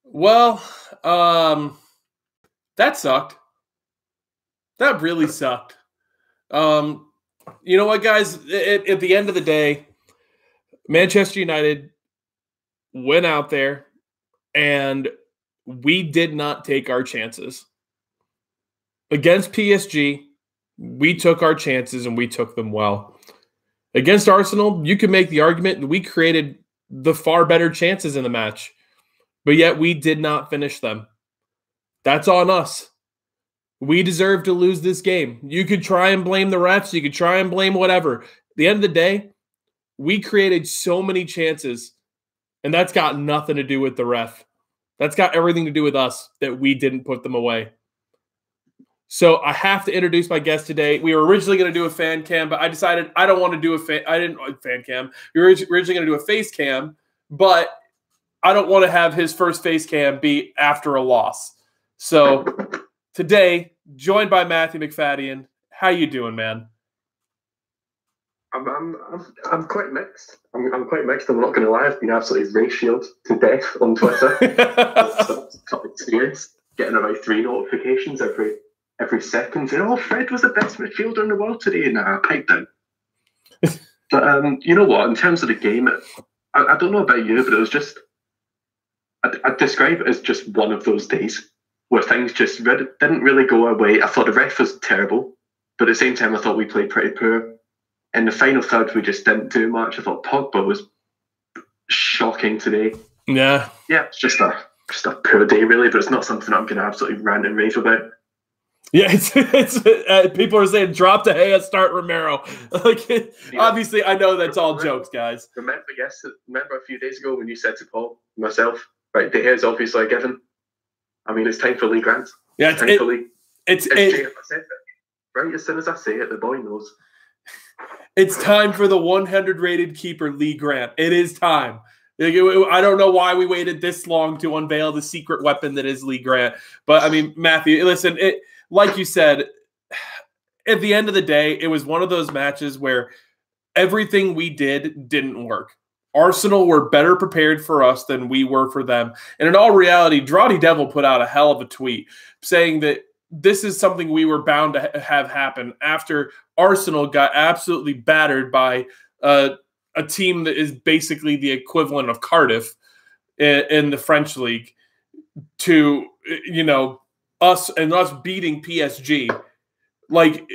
Well, that sucked. That really sucked. You know what, guys? At the end of the day, Manchester United went out there and we did not take our chances. Against PSG, we took our chances and we took them well. Against Arsenal, you can make the argument that we created the far better chances in the match, but yet we did not finish them. That's on us. We deserve to lose this game. You could try and blame the refs. You could try and blame whatever. At the end of the day, we created so many chances, and that's got nothing to do with the ref. That's got everything to do with us that we didn't put them away. So I have to introduce my guest today. We were originally going to do a fan cam, but I decided I don't want to do a fan cam. We were originally going to do a face cam, but I don't want to have his first face cam be after a loss. So today, joined by Matthew McFadden. How you doing, man? I'm quite mixed. I'm quite mixed. I'm not going to lie. I've been absolutely ratioed to death on Twitter. Top experience getting about 3 notifications every second. And, oh, Fred was the best midfielder in the world today. Nah, pipe down. But you know what? In terms of the game, I don't know about you, but it was just I'd describe it as just one of those days where things just didn't really go our way. I thought the ref was terrible, but at the same time, I thought we played pretty poor. In the final third, we just didn't do much. I thought Pogba was shocking today. Yeah, it's just a poor day, really. But it's not something I'm going to absolutely rant and rave about. Yeah, it's people are saying drop De Gea, start Romero. Obviously, I know that's all jokes, guys. Remember a few days ago when you said to Paul, myself, right, De Gea is obviously a given. I mean, it's time for Lee Grant. Yeah, it's right as soon as I say it, the boy knows. It's time for the 100 rated keeper, Lee Grant. It is time. I don't know why we waited this long to unveil the secret weapon that is Lee Grant. But, I mean, Matthew, listen, like you said, at the end of the day, it was one of those matches where everything we did didn't work. Arsenal were better prepared for us than we were for them. And in all reality, Drawdy Devil put out a hell of a tweet saying that this is something we were bound to have happen after Arsenal got absolutely battered by a team that is basically the equivalent of Cardiff in the French league to, us beating PSG. Like,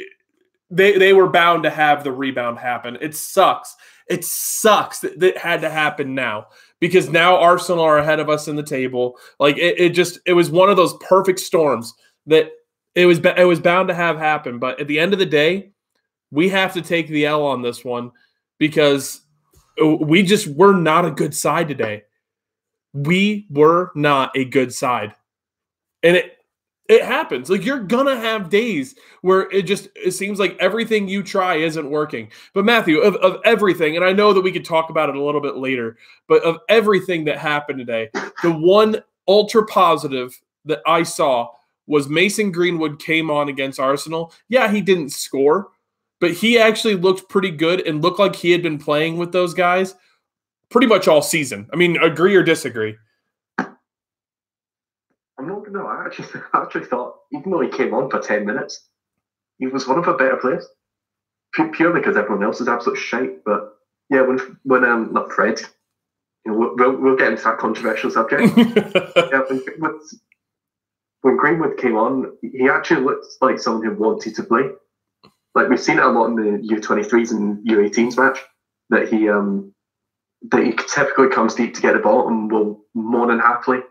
they were bound to have the rebound happen. It sucks. It sucks that it had to happen now because now Arsenal are ahead of us in the table. Like it was one of those perfect storms that it was bound to have happen. But at the end of the day, we have to take the L on this one because we're not a good side today. We were not a good side. And it happens. Like, you're going to have days where it seems like everything you try isn't working. But Matthew, of everything, and I know that we could talk about it a little bit later, but of everything that happened today, the one ultra positive that I saw was Mason Greenwood came on against Arsenal. Yeah, he didn't score, but he actually looked pretty good and looked like he had been playing with those guys pretty much all season. I mean, agree or disagree? No, I actually thought, even though he came on for 10 minutes, he was one of our better players. Purely because everyone else is absolute shite. But yeah, when not Fred, we'll get into that controversial subject. Yeah, when Greenwood came on, he actually looked like someone who wanted to play. Like, we've seen it a lot in the U23s and U18s match that he typically comes deep to get the ball and will more than happily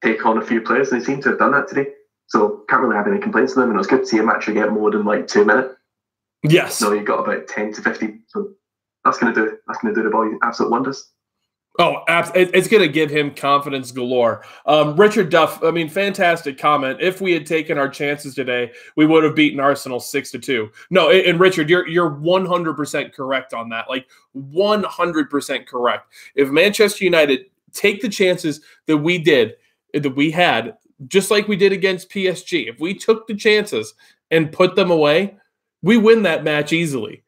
take on a few players, and they seem to have done that today. So can't really have any complaints to them, and it was good to see him actually get more than 2 minutes. Yes. No, he got about 10 to 15. So that's gonna do the boy absolute wonders. Oh, it's going to give him confidence galore. Richard Duff, I mean, fantastic comment. If we had taken our chances today, we would have beaten Arsenal 6-2. No, and Richard, you're 100% correct on that. Like, 100% correct. If Manchester United take the chances that we had, just like we did against PSG, if we took the chances and put them away, we win that match easily.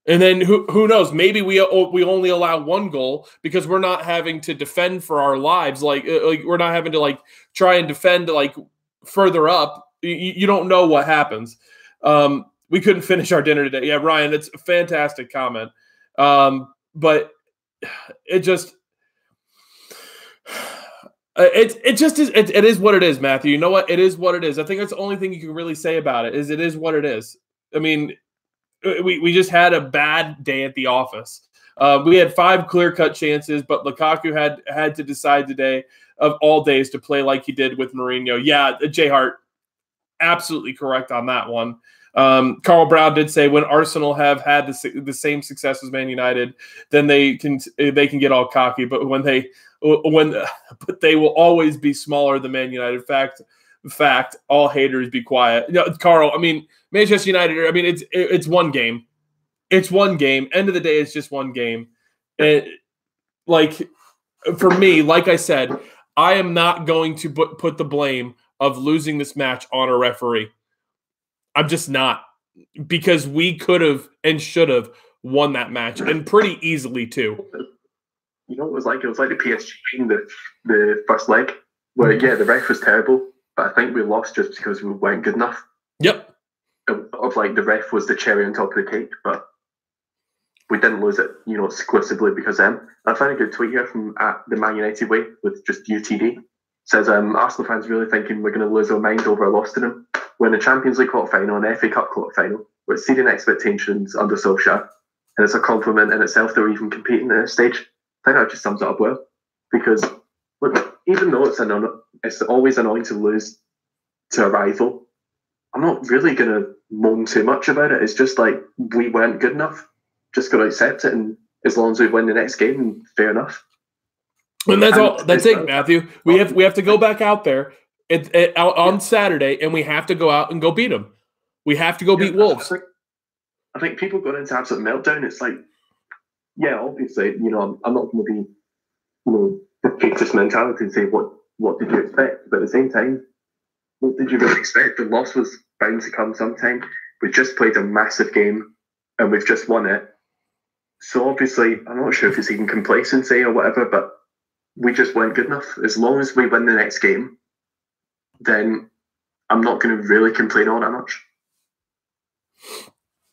And then who knows? Maybe we only allow one goal because we're not having to defend for our lives. Like we're not having to like try and defend like further up. You don't know what happens. We couldn't finish our dinner today. Yeah, Ryan, it's a fantastic comment. But it just it just is. It is what it is, Matthew. You know what? It is what it is. I think that's the only thing you can really say about it. Is it is what it is. I mean. We just had a bad day at the office. We had 5 clear-cut chances, but Lukaku had to decide today of all days to play like he did with Mourinho. Yeah, Jay Hart, absolutely correct on that one. Carl Brown did say when Arsenal have had the same success as Man United, then they can get all cocky. But but they will always be smaller than Man United. Fact, all haters be quiet. You know, Carl, I mean, Manchester United, I mean, it's one game. It's one game. End of the day, it's just one game. And like, for me, like I said, I am not going to put the blame of losing this match on a referee. I'm just not. Because we could have and should have won that match, and pretty easily, too. You know what it was like? It was like the PSG in the first leg, where, yeah, the ref was terrible, but I think we lost just because we weren't good enough. Yep. Of like the ref was the cherry on top of the cake, but we didn't lose it, you know, exclusively because of them. I found a good tweet here from the Man United way with just UTD. Says Arsenal fans really thinking we're going to lose our mind over a loss to them. We're in the Champions League quarter-final and FA Cup quarter-final. We're exceeding expectations under Solskjaer, and it's a compliment in itself that we're even competing at this stage. I think that just sums it up well, because look, even though it's always annoying to lose to a rival, I'm not really going to moan too much about it. It's just like we weren't good enough. Just got to accept it, and as long as we win the next game, fair enough. And that's all. That's it, Matthew. We have to go back out there on Saturday, and we have to go out and go beat them. We have to go beat Wolves. I think people got into absolute meltdown. It's like, yeah, obviously, you know, I'm not going to be, you know, defeatist mentality and say what did you expect, but at the same time, what did you really expect? The loss was bound to come sometime. We just played a massive game, and we've just won it. So obviously, I'm not sure if it's even complacency or whatever, but we just weren't good enough. As long as we win the next game, then I'm not going to really complain all that much.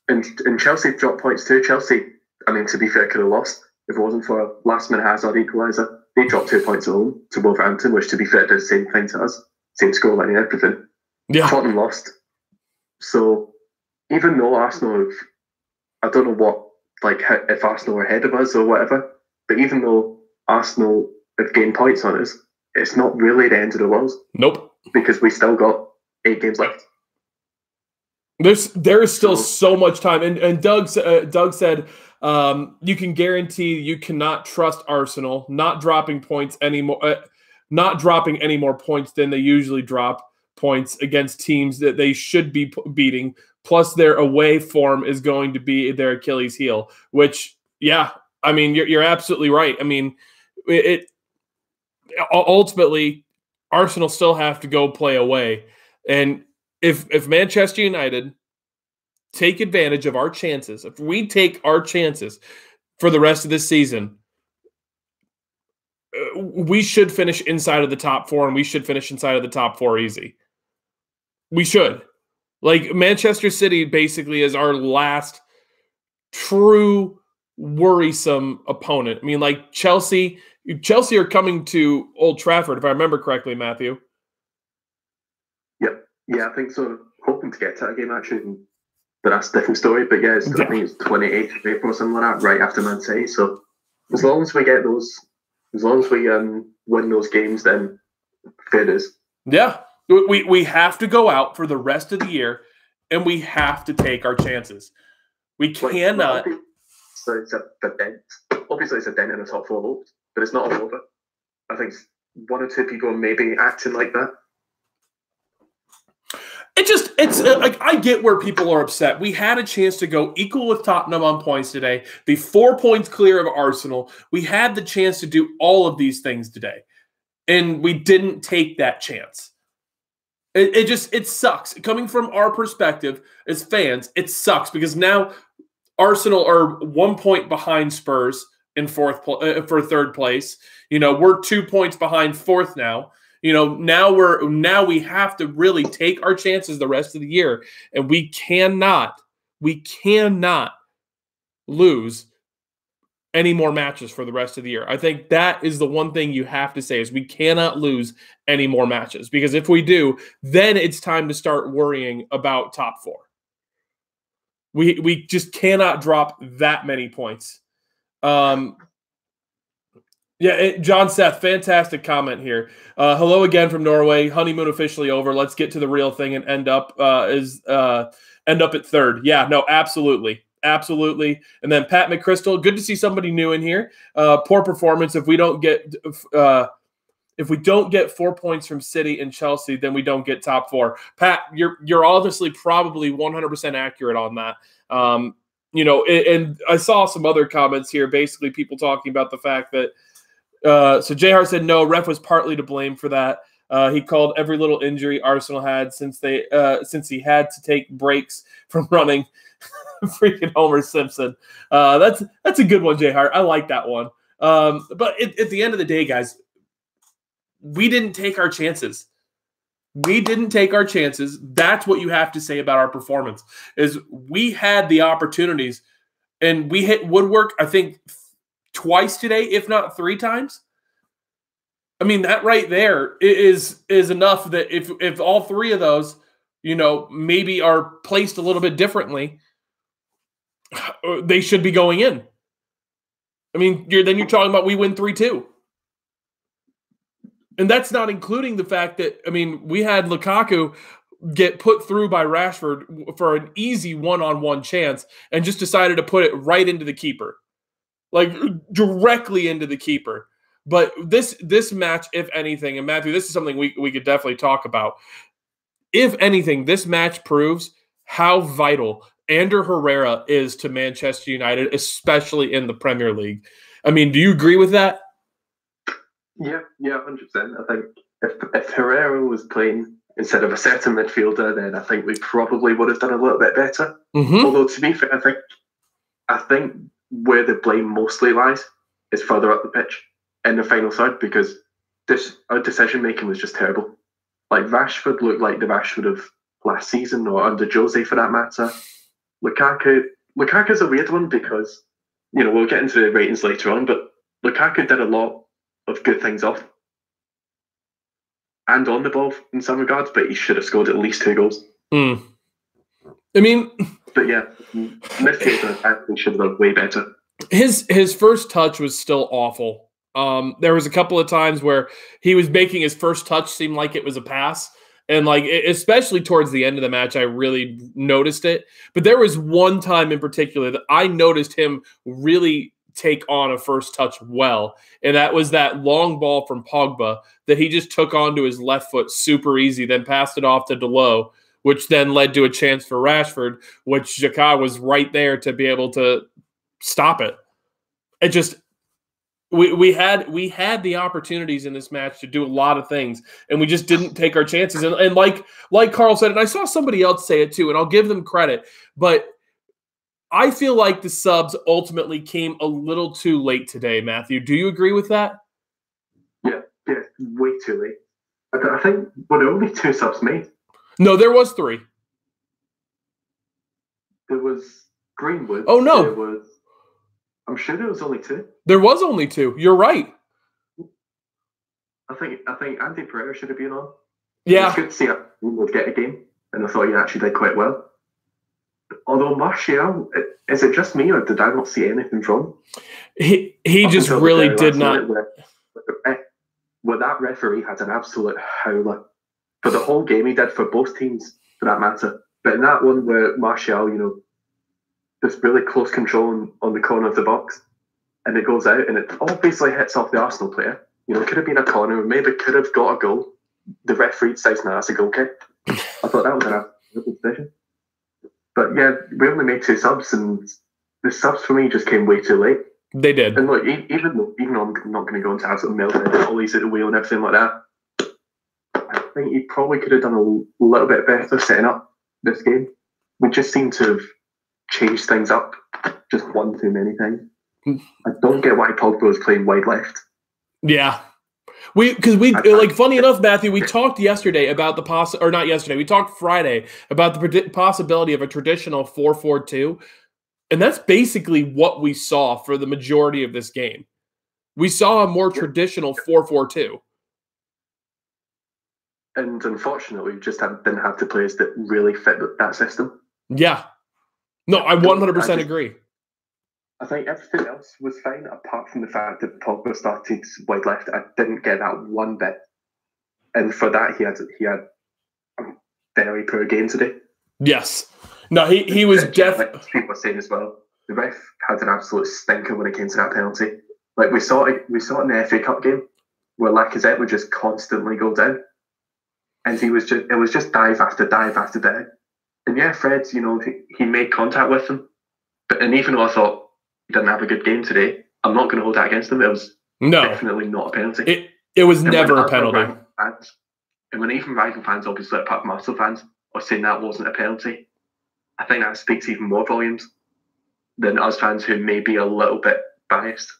And Chelsea dropped points too. Chelsea, I mean, to be fair, could have lost if it wasn't for a last-minute Hazard equaliser. They dropped 2 points at home to Wolverhampton, which, to be fair, did the same thing to us. Same scoreline and everything. Yeah. Tottenham lost. So even though Arsenal have, I don't know what, like, if Arsenal are ahead of us or whatever, but even though Arsenal have gained points on us, it's not really the end of the world. Nope. Because we still got 8 games left. There is still so much time. And Doug said, you can guarantee you cannot trust Arsenal not dropping points anymore, not dropping any more points than they usually drop points against teams that they should be beating. Plus, their away form is going to be their Achilles heel. Which, yeah, I mean, you're absolutely right. I mean, it ultimately Arsenal still have to go play away, and if Manchester United take advantage of our chances, if we take our chances for the rest of this season, we should finish inside of the top 4, and we should finish inside of the top 4 easy. We should. Like, Manchester City basically is our last true worrisome opponent. I mean, like, Chelsea are coming to Old Trafford, if I remember correctly, Matthew. Yeah, I think so. Hoping to get to that game, actually. But that's a different story. But yeah, I think it's 28th of April or something like that, right after Man City. So as long as we get those, as long as we win those games, then fair it is. Yeah. We have to go out for the rest of the year, and we have to take our chances. We cannot. So it's a dent. Obviously, it's a dent in the top 4 hopes, but it's not all over. I think 1 or 2 people maybe acting like that. It's like, I get where people are upset. We had a chance to go equal with Tottenham on points today, be 4 points clear of Arsenal. We had the chance to do all of these things today, and we didn't take that chance. It sucks. Coming from our perspective as fans, it sucks because now Arsenal are 1 point behind Spurs in for third place. We're 2 points behind fourth now. Now we have to really take our chances the rest of the year, and we cannot lose any more matches for the rest of the year. I think that is the one thing you have to say is we cannot lose any more matches, because if we do, then it's time to start worrying about top four. We just cannot drop that many points. John Seth, fantastic comment here. Hello again from Norway. Honeymoon officially over. Let's get to the real thing and end up at third. Yeah, no, absolutely. Absolutely. And then Pat McChrystal, good to see somebody new in here. Poor performance. If we don't get 4 points from City and Chelsea, then we don't get top four. Pat, you're obviously probably 100% accurate on that. And I saw some other comments here, basically people talking about the fact that so J-Hart said no, ref was partly to blame for that. He called every little injury Arsenal had since he had to take breaks from running. Freaking Homer Simpson. That's a good one, J-Hart. I like that one. But at the end of the day, guys, we didn't take our chances. That's what you have to say about our performance, is we had the opportunities and we hit woodwork, I think, twice today, if not 3 times. I mean, that right there is enough that if all 3 of those, maybe are placed a little bit differently, they should be going in. I mean, you're talking about we win 3-2. And that's not including the fact that, I mean, we had Lukaku get put through by Rashford for an easy one-on-one chance and just decided to put it right into the keeper. Like, directly into the keeper. But this match, if anything, and Matthew, this is something we could definitely talk about. If anything, this match proves how vital Ander Herrera is to Manchester United, especially in the Premier League. I mean, do you agree with that? Yeah, 100%. I think if Herrera was playing instead of a certain midfielder, then I think we probably would have done a little bit better. Mm-hmm. Although, to be fair, I think where the blame mostly lies is further up the pitch in the final third, because our decision making was just terrible. Like, Rashford looked like the Rashford of last season, or under Jose for that matter. Lukaku's a weird one because, we'll get into the ratings later on, but Lukaku did a lot of good things off and on the ball in some regards, but he should have scored at least 2 goals. I mean, but yeah, midfielder actually should have done way better. His first touch was still awful. There was a couple of times where he was making his first touch seem like it was a pass. And especially towards the end of the match, I really noticed it. But there was one time in particular that I noticed him really take on a first touch well. And that was that long ball from Pogba that he just took onto his left foot super easy, then passed it off to Dalot, which then led to a chance for Rashford, which Xhaka was right there to be able to stop it. It just... We had the opportunities in this match to do a lot of things, and we just didn't take our chances. And like Carl said, and I saw somebody else say it too, and I'll give them credit, but I feel like the subs ultimately came a little too late today, Matthew. Do you agree with that? Yeah, way too late. I think were there only 2 subs made? No, there was 3. There was Greenwood. Oh, no. I'm sure there was only 2. There was only 2. You're right. I think Andy Pereira should have been on. Yeah. It's good to see Greenwood get a game, and I thought he actually did quite well. Although Martial, is it just me, or did I not see anything wrong? He just really did not. Where that referee had an absolute howler for the whole game. He did for both teams, for that matter. But in that one where Martial, just really close control on the corner of the box, and it goes out, and it obviously hits off the Arsenal player. It could have been a corner, or maybe could have got a goal. The referee decides, no, that's a goal kick. I thought that was an absolute decision. But yeah, we only made 2 subs, and the subs for me just came way too late. They did. And look, even though I'm not going to go into absolute meltdown, all these at the wheel and everything like that, I think he probably could have done a little bit better setting up this game. We just seem to have changed things up just one too many times. I don't get why Pogba was playing wide left. Yeah. Funny enough, Matthew, we talked yesterday about we talked Friday about the possibility of a traditional 4-4-2, and that's basically what we saw for the majority of this game. We saw a more traditional 4-4-2. And unfortunately, we just didn't have the players that really fit that system. Yeah. No, I 100% agree. I think everything else was fine, apart from the fact that Pogba started wide left. I didn't get that one bit. And for that, he had a very poor game today. Yes. No, he was definitely... Like people were saying as well, the ref had an absolute stinker when it came to that penalty. Like we saw it in the FA Cup game, where Lacazette would just constantly go down. And it was just dive after dive after dive. And yeah, Fred, he made contact with him. And even though I thought he didn't have a good game today, I'm not going to hold that against him. It was definitely not a penalty. It was never a penalty. And when even rival fans, obviously apart from Arsenal fans, are saying that wasn't a penalty, I think that speaks even more volumes than us fans who may be a little bit biased.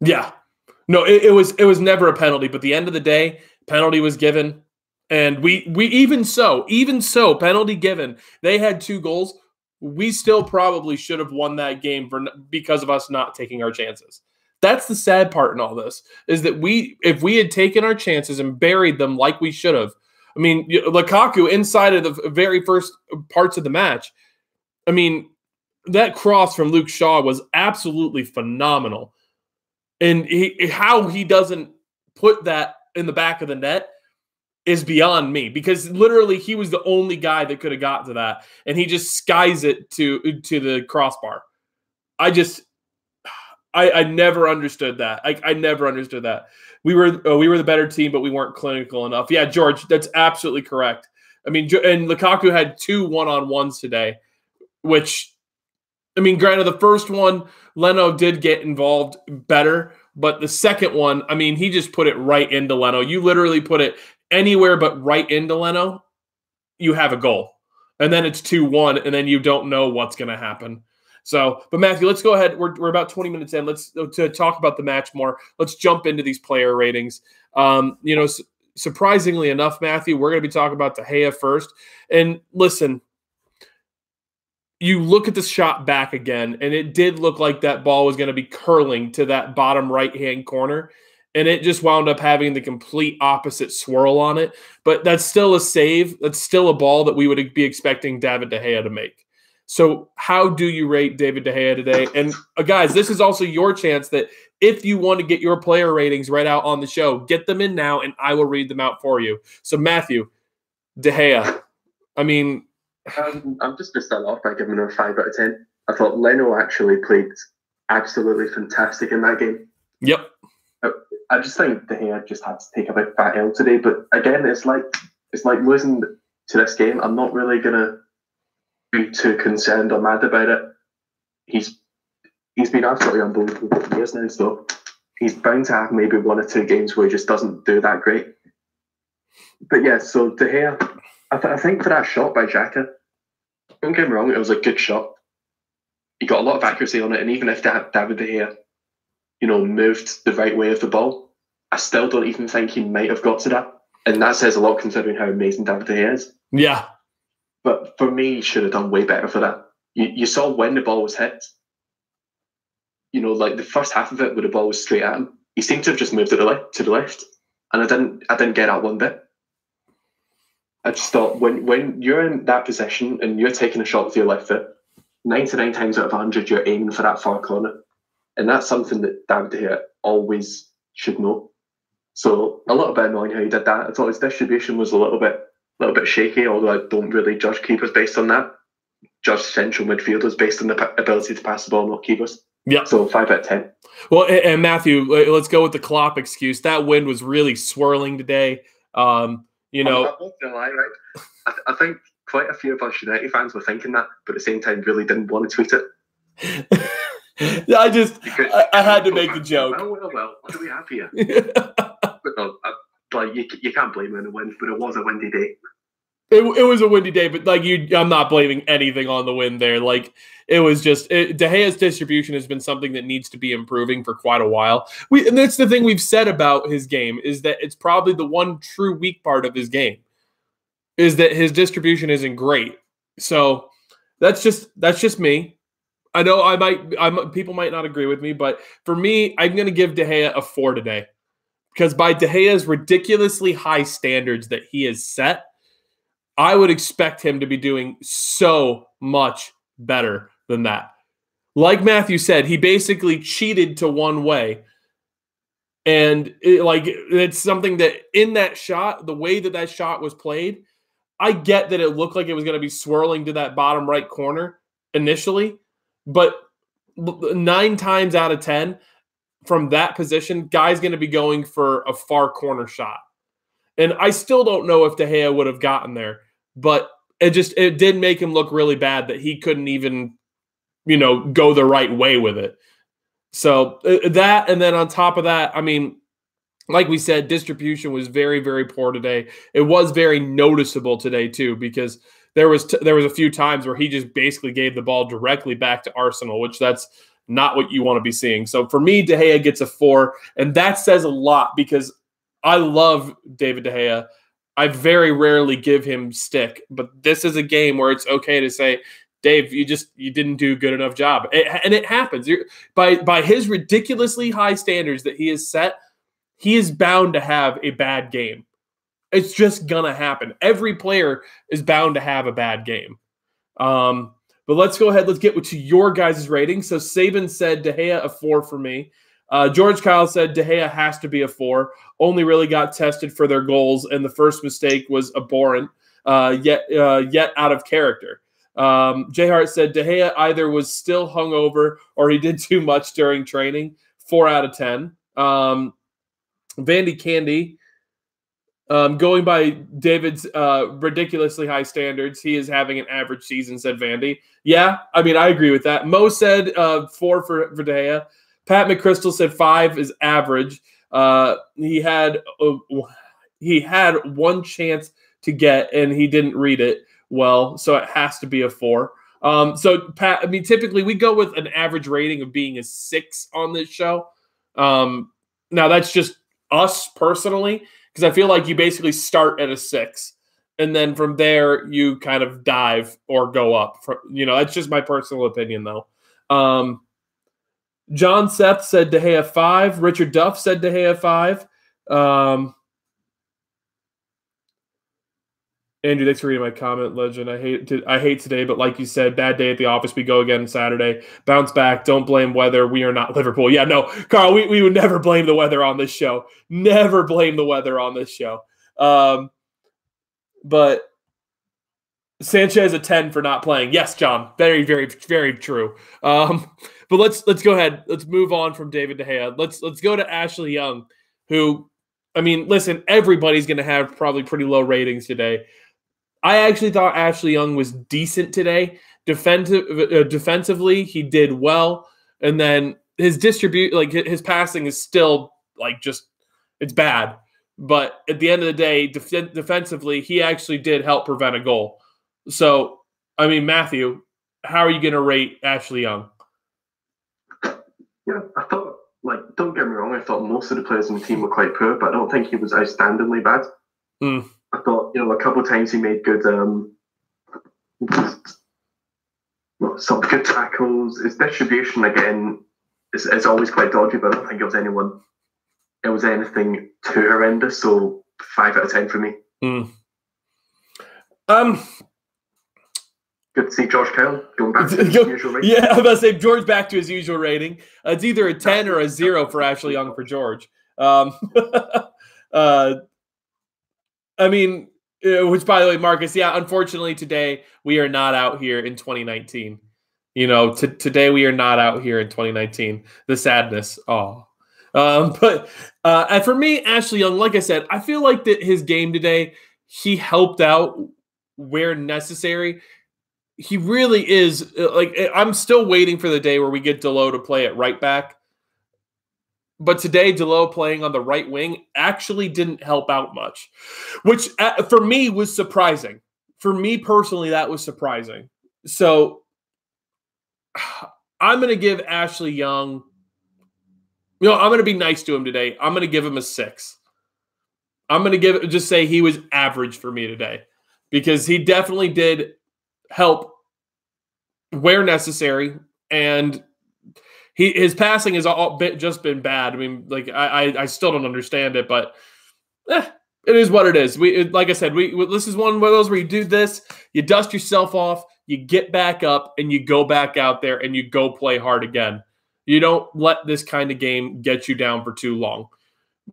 Yeah. No, it was never a penalty. But at the end of the day, penalty was given. And we even so, penalty given. They had 2 goals. We still probably should have won that game because of us not taking our chances. That's the sad part in all this, is that if we had taken our chances and buried them like we should have. I mean, Lukaku, inside of the very first parts of the match, I mean, that cross from Luke Shaw was absolutely phenomenal. And how he doesn't put that in the back of the net is beyond me, because literally he was the only guy that could have got to that, and he just skies it to the crossbar. I never understood that. I never understood that. We were the better team, but we weren't clinical enough. Yeah, George, that's absolutely correct. I mean, and Lukaku had 2 one-on-ones today, which, I mean, granted, the first one, Leno did get involved better, but the second one, I mean, he just put it right into Leno. You literally put it anywhere but right into Leno, you have a goal. And then it's 2-1, and then you don't know what's going to happen. So, but Matthew, let's go ahead. We're about 20 minutes in. To talk about the match more. Let's jump into these player ratings. Surprisingly enough, Matthew, we're going to be talking about De Gea first. And listen, you look at the shot back again, and it did look like that ball was going to be curling to that bottom right-hand corner. And it just wound up having the complete opposite swirl on it. But that's still a save. That's still a ball that we would be expecting David De Gea to make. So how do you rate David De Gea today? And guys, this is also your chance that if you want to get your player ratings right out on the show, get them in now, and I will read them out for you. So Matthew, De Gea, I mean... I'm just going to start off by giving him a 5 out of 10. I thought Leno actually played absolutely fantastic in that game. Yep. I just think De Gea just had to take a big fat L today. But again, it's like losing to this game. I'm not really gonna be too concerned or mad about it. He's been absolutely unbelievable for years now, so he's bound to have maybe 1 or 2 games where he just doesn't do that great. But yeah, so De Gea, I think for that shot by Xhaka, don't get me wrong, it was a good shot. He got a lot of accuracy on it, and even if David De Gea, moved the right way of the ball, I still don't even think he might have got to that. And that says a lot considering how amazing David De Gea is. Yeah. But for me, he should have done way better for that. You saw when the ball was hit, like the first half of it where the ball was straight at him, he seemed to have just moved to the left. And I didn't get that one bit. I just thought when you're in that position and you're taking a shot with your left foot, 99 times out of 100, you're aiming for that far corner. And that's something that David De Gea always should know. So a little bit annoying how he did that. I thought his distribution was a little bit shaky, although I don't really judge keepers based on that. Judge central midfielders based on the ability to pass the ball, not keepers. Yeah. So 5 out of 10. Well, and Matthew, let's go with the Klopp excuse. That wind was really swirling today. I'm not going to lie, right? I think quite a few of us United fans were thinking that, but at the same time really didn't want to tweet it. I had to make the joke. Well, what do we have here? But no, you can't blame him in the wind, but it was a windy day. It was a windy day, but like I'm not blaming anything on the wind there. Like it was just De Gea's distribution has been something that needs to be improving for quite a while. And that's the thing we've said about his game is that it's probably the one true weak part of his game is that his distribution isn't great. So that's just me. I know people might not agree with me, but for me, I'm going to give De Gea a 4 today because by De Gea's ridiculously high standards that he has set, I would expect him to be doing so much better than that. Like Matthew said, he basically cheated to one way. And it's something that in that shot, the way that shot was played, I get that it looked like it was going to be swirling to that bottom right corner initially. But 9 times out of 10, from that position, guy's going to be going for a far corner shot. And I still don't know if De Gea would have gotten there. But it did make him look really bad that he couldn't even, go the right way with it. So that, and then on top of that, I mean, like we said, distribution was very, very poor today. It was very noticeable today too, because there was a few times where he just basically gave the ball directly back to Arsenal, which that's not what you want to be seeing. So for me, De Gea gets a 4, and that says a lot because I love David De Gea. I very rarely give him stick, but this is a game where it's okay to say, Dave, you didn't do a good enough job. And it happens. By his ridiculously high standards that he has set, he is bound to have a bad game. It's just going to happen. Every player is bound to have a bad game. But let's go ahead. Let's get to your guys' rating. So Saban said De Gea a 4 for me. George Kyle said De Gea has to be a 4. Only really got tested for their goals, and the first mistake was abhorrent, yet out of character. J Hart said De Gea either was still hungover or he did too much during training. 4 out of 10. Vandy Candy, going by David's ridiculously high standards, he is having an average season, said Vandy. Yeah, I mean, I agree with that. Mo said 4 for De Gea. Pat McChrystal said 5 is average. He had one chance to get, and he didn't read it well, so it has to be a 4. So, Pat, I mean, typically we go with an average rating of being a 6 on this show. Now, that's just us personally, because I feel like you basically start at a 6, and then from there you kind of dive or go up. That's just my personal opinion, though. John Seth said De Gea 5. Richard Duff said De Gea 5. Andrew, thanks for reading my comment, Legend. I hate today, but like you said, bad day at the office. We go again Saturday. Bounce back. Don't blame weather. We are not Liverpool. Yeah, no, Carl, we would never blame the weather on this show. Never blame the weather on this show. But Sanchez a 10 for not playing. Yes, John. Very, very, very true. But let's go ahead. Let's move on from David De Gea. Let's go to Ashley Young, who, I mean, listen, everybody's going to have probably pretty low ratings today. I actually thought Ashley Young was decent today. Defensively, he did well. And then his his passing is still it's bad. But at the end of the day, defensively, he actually did help prevent a goal. So, I mean, Matthew, how are you going to rate Ashley Young? Yeah, I thought, don't get me wrong, I thought most of the players in the team were quite poor, but I don't think he was outstandingly bad. I thought, a couple of times he made good, some good tackles. His distribution, again, is always quite dodgy, but I don't think it was anything too horrendous, so 5 out of 10 for me. Good to see George Kyle going back to his usual rating. Yeah, I'm about to say George back to his usual rating. It's either a 10 or a 0 for Ashley Young for George. I mean, which, by the way, Marcus, yeah, unfortunately today we are not out here in 2019. Today we are not out here in 2019. The sadness. Oh. But for me, Ashley Young, like I said, I feel like that his game today, he helped out where necessary. He really is I'm still waiting for the day where we get Dalot to play at right back. But today, Dalot playing on the right wing actually didn't help out much, which for me was surprising for me personally, that was surprising. So I'm going to give Ashley Young, I'm going to be nice to him today. I'm going to give him a 6. I'm going to just say he was average for me today because he definitely did help where necessary, and his passing has just been bad. I mean, like I still don't understand it, but it is what it is. Like I said, this is one of those where you do this, you dust yourself off, you get back up, and you go back out there and you go play hard again. You don't let this kind of game get you down for too long.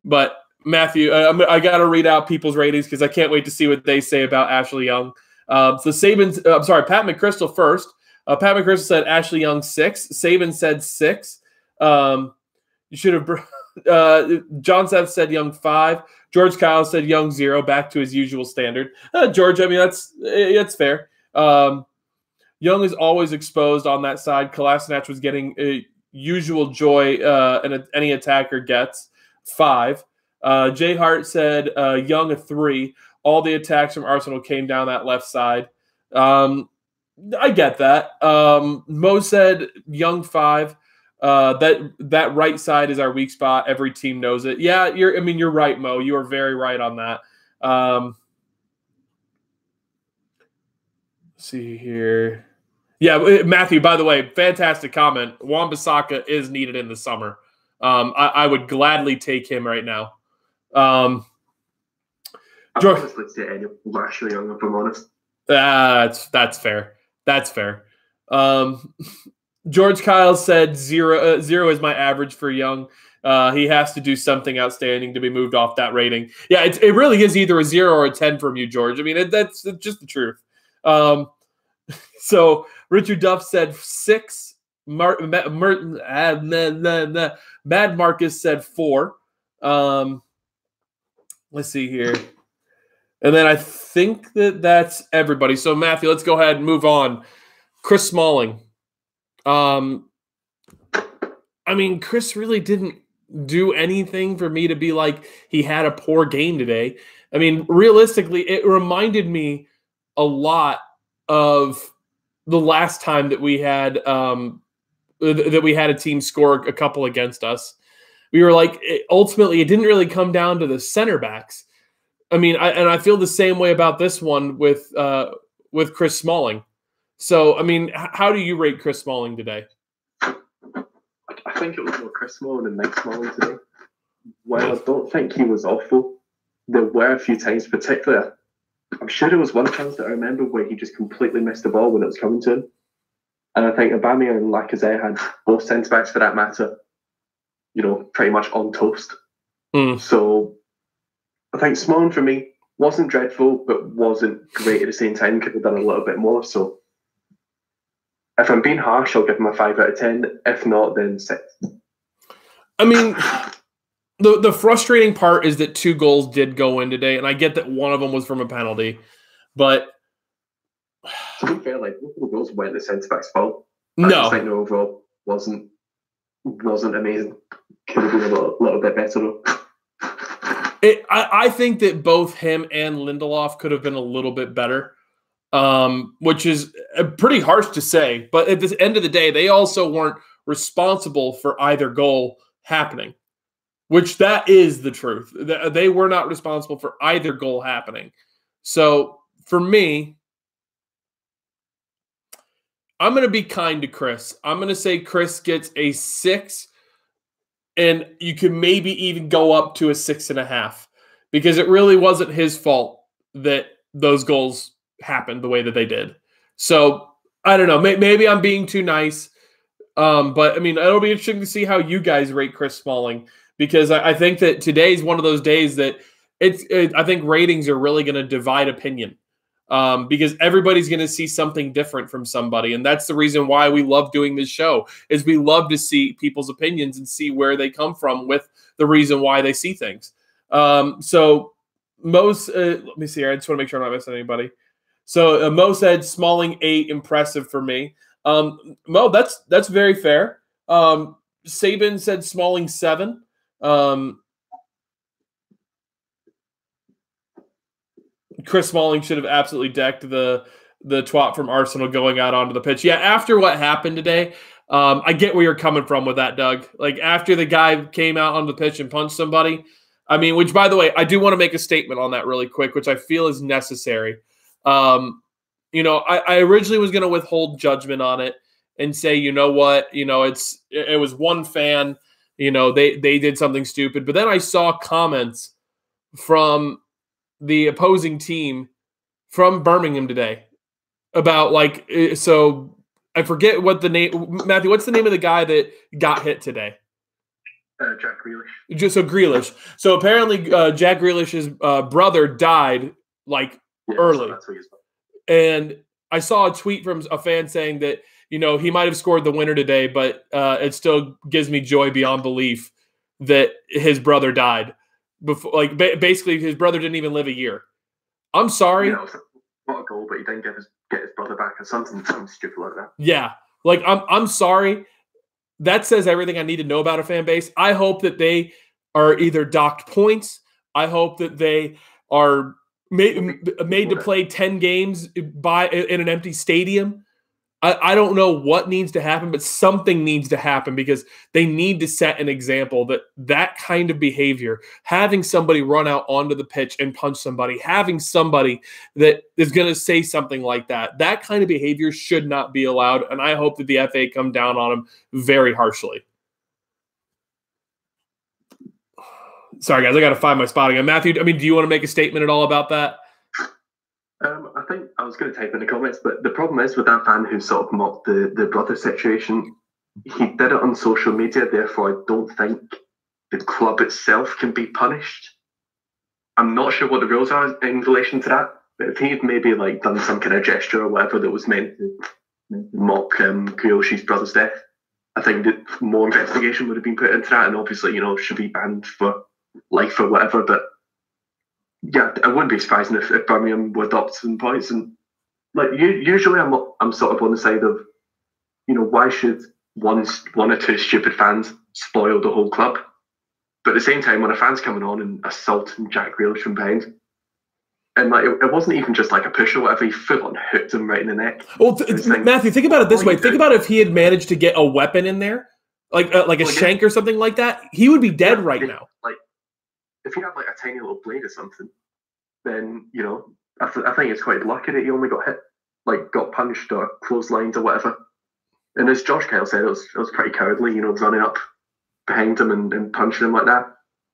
But Matthew, I got to read out people's ratings because I can't wait to see what they say about Ashley Young. So Pat McChrystal first. Pat McChrystal said Ashley Young 6. Saban said 6. You should have. John Seth said Young 5. George Kyle said Young 0. Back to his usual standard. George, I mean that's fair. Young is always exposed on that side. Kolasinac was getting usual joy any attacker gets. 5. Jay Hart said Young a 3. All the attacks from Arsenal came down that left side. I get that. Mo said Young 5. That right side is our weak spot. Every team knows it. Yeah, you're right, Mo. You are very right on that. Let's see here. Yeah, Matthew, by the way, fantastic comment. Wan-Bissaka is needed in the summer. I would gladly take him right now. George, honestly say anyone Ashley Young, if I'm honest. That's fair. That's fair. George Kyle said 0 is my average for Young. He has to do something outstanding to be moved off that rating. Yeah, it really is either a 0 or a 10 from you, George. I mean, that's just the truth. So Richard Duff said 6. Mad Marcus said 4. Let's see here. And then I think that's everybody. So, Matthew, let's go ahead and move on. Chris Smalling. I mean, Chris really didn't do anything for me to be like he had a poor game today. I mean, realistically, it reminded me a lot of the last time that we had a team score a couple against us. We were like, ultimately, it didn't really come down to the center backs. I mean, I feel the same way about this one with Chris Smalling. So, I mean, how do you rate Chris Smalling today? I think it was more Chris Smalling than Mike Smalling today. While I don't think he was awful, there were a few times, particularly, I'm sure there was one chance that I remember where he just completely missed the ball when it was coming to him. And I think Aubameyang and Lacazette had both centre-backs for that matter, pretty much on toast. So I think Smalling for me wasn't dreadful, but wasn't great at the same time. Could have done a little bit more. So if I'm being harsh, I'll give him a 5 out of 10. If not, then 6. I mean, the frustrating part is that 2 goals did go in today, and I get that one of them was from a penalty. But to be fair, like both of the goals went the centre back's fault. No, I think the overall wasn't amazing. Could have been a little bit better though. I think that both him and Lindelof could have been a little bit better, which is pretty harsh to say. But at the end of the day, they also weren't responsible for either goal happening, which that is the truth. They were not responsible for either goal happening. So for me, I'm going to be kind to Chris. I'm going to say Chris gets a 6. And you can maybe even go up to a 6.5 because it really wasn't his fault that those goals happened the way that they did. So I don't know. Maybe I'm being too nice. But I mean, it'll be interesting to see how you guys rate Chris Smalling because I think that today's one of those days that I think ratings are really going to divide opinion. Because everybody's going to see something different from somebody. And that's the reason why we love doing this show is we love to see people's opinions and see where they come from with the reason why they see things. So most, let me see here. I just want to make sure I'm not missing anybody. So Mo said Smalling 8, impressive for me. Mo, that's very fair. Saban said Smalling Chris Smalling should have absolutely decked the twat from Arsenal going out onto the pitch. Yeah, after what happened today, I get where you're coming from with that, Doug. Like, after the guy came out on the pitch and punched somebody, I mean, which, by the way, I do want to make a statement on that really quick, which I feel is necessary. I originally was going to withhold judgment on it and say, you know what, it was one fan, they did something stupid. But then I saw comments from the opposing team from Birmingham today about, like, so I forget what the name, Matthew, what's the name of the guy that got hit today? Jack Grealish. So Grealish. So apparently Jack Grealish's brother died early. So that's what he's. And I saw a tweet from a fan saying that, he might have scored the winner today, but it still gives me joy beyond belief that his brother died. Before, basically, his brother didn't even live a year. I'm sorry. What a goal, but he didn't get his brother back or something stupid like that. Yeah. I'm sorry. That says everything I need to know about a fan base. I hope that they are either docked points. I hope that they are made to play 10 games in an empty stadium. I don't know what needs to happen, but something needs to happen, because they need to set an example that kind of behavior, having somebody run out onto the pitch and punch somebody, having somebody that is going to say something like that kind of behavior should not be allowed. And I hope that the FA come down on them very harshly. Sorry, guys, I got to find my spot again. Matthew, do you want to make a statement at all about that? I think I was going to type in the comments, but the problem is with that fan who sort of mocked the brother situation, he did it on social media, therefore I don't think the club itself can be punished. I'm not sure what the rules are in relation to that, but if he had maybe done some kind of gesture or whatever that was meant to mock Grealish's brother's death, I think that more investigation would have been put into that, and obviously, should be banned for life or whatever, but yeah, I wouldn't be surprised if Birmingham would adopt some points. And usually I'm sort of on the side of, why should one or two stupid fans spoil the whole club? But at the same time, when a fan's coming on and assaulting Jack Grealish from behind, and it wasn't even just a push or whatever, he full on hooked him right in the neck. Well, Matthew, think about it this way. Think about if he had managed to get a weapon in there, like a shank or something like that, he would be dead right now. If he had a tiny little blade or something, then I think it's quite lucky that he only got hit, got punched or clotheslined or whatever. And as Josh Kyle said, it was pretty cowardly, running up behind him and punching him like that.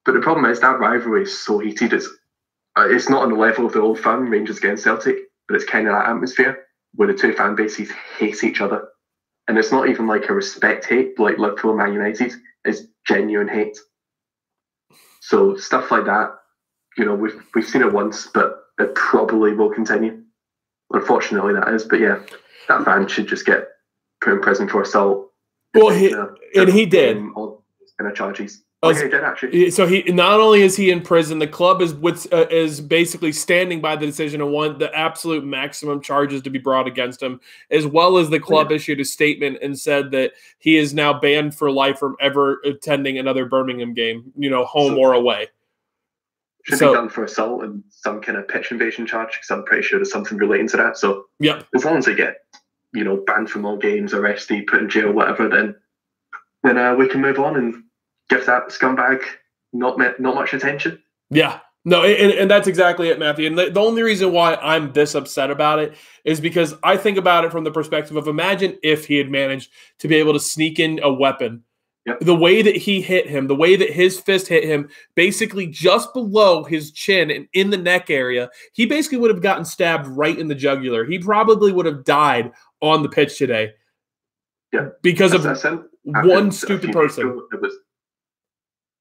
But the problem is that rivalry is so heated. It's not on the level of the old firm, Rangers against Celtic, but it's kind of that atmosphere where the two fan bases hate each other. And it's not even a respect hate like Liverpool and Man United. It's genuine hate. So stuff like that, we've seen it once, but it probably will continue. Unfortunately, that is. But yeah, that fan should just get put in prison for assault. Well, he did. All kind of charges. He did actually. So he not only is he in prison, the club is basically standing by the decision and want the absolute maximum charges to be brought against him, as well as the club issued a statement and said that he is now banned for life from ever attending another Birmingham game, home or away. Should be done for assault and some kind of pitch invasion charge, because I'm pretty sure there's something relating to that. So as long as they get, banned from all games, arrested, put in jail, whatever, then we can move on and give that scumbag not much attention. Yeah. No, and that's exactly it, Matthew. And the only reason why I'm this upset about it is because I think about it from the perspective of, imagine if he had managed to be able to sneak in a weapon. Yep. The way that he hit him, the way that his fist hit him, basically just below his chin and in the neck area, he basically would have gotten stabbed right in the jugular. He probably would have died on the pitch today. Yeah. Because of one stupid person.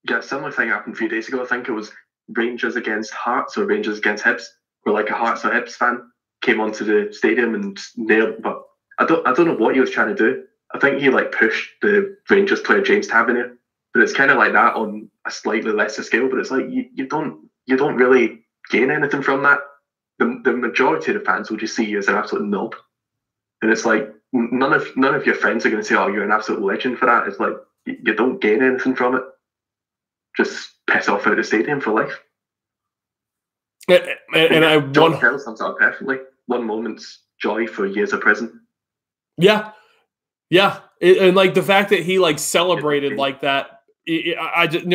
Yeah, similar thing happened a few days ago. I think it was Rangers against Hearts or Rangers against Hibs, where a Hearts or Hibs fan came onto the stadium and nailed. But I don't know what he was trying to do. I think he pushed the Rangers player James Tavernier, but it's kind of like that on a slightly lesser scale. But it's you don't really gain anything from that. The majority of the fans will just see you as an absolute knob, and it's none of your friends are going to say, "Oh, you're an absolute legend for that." It's you don't gain anything from it. Just piss off out of the stadium for life. And I John Carroll sums it up perfectly. One moment's joy for years of prison. Yeah. Yeah. And like the fact that he like celebrated like that, I just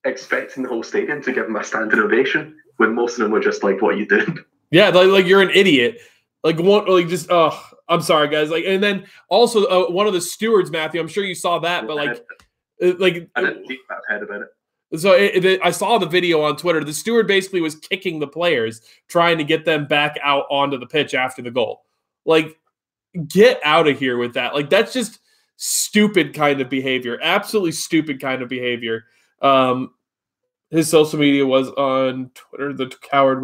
expecting the whole stadium to give him a standing ovation when most of them were just like, "What are you doing?" Yeah, like you're an idiot. Like one, like just I'm sorry, guys. Like, and then also one of the stewards, Matthew. I'm sure you saw that, but like I didn't think I've heard about it. So I saw the video on Twitter. The steward basically was kicking the players, trying to get them back out onto the pitch after the goal. Like, get out of here with that. Like, that's just stupid kind of behavior. Absolutely stupid kind of behavior. His social media was on Twitter. The coward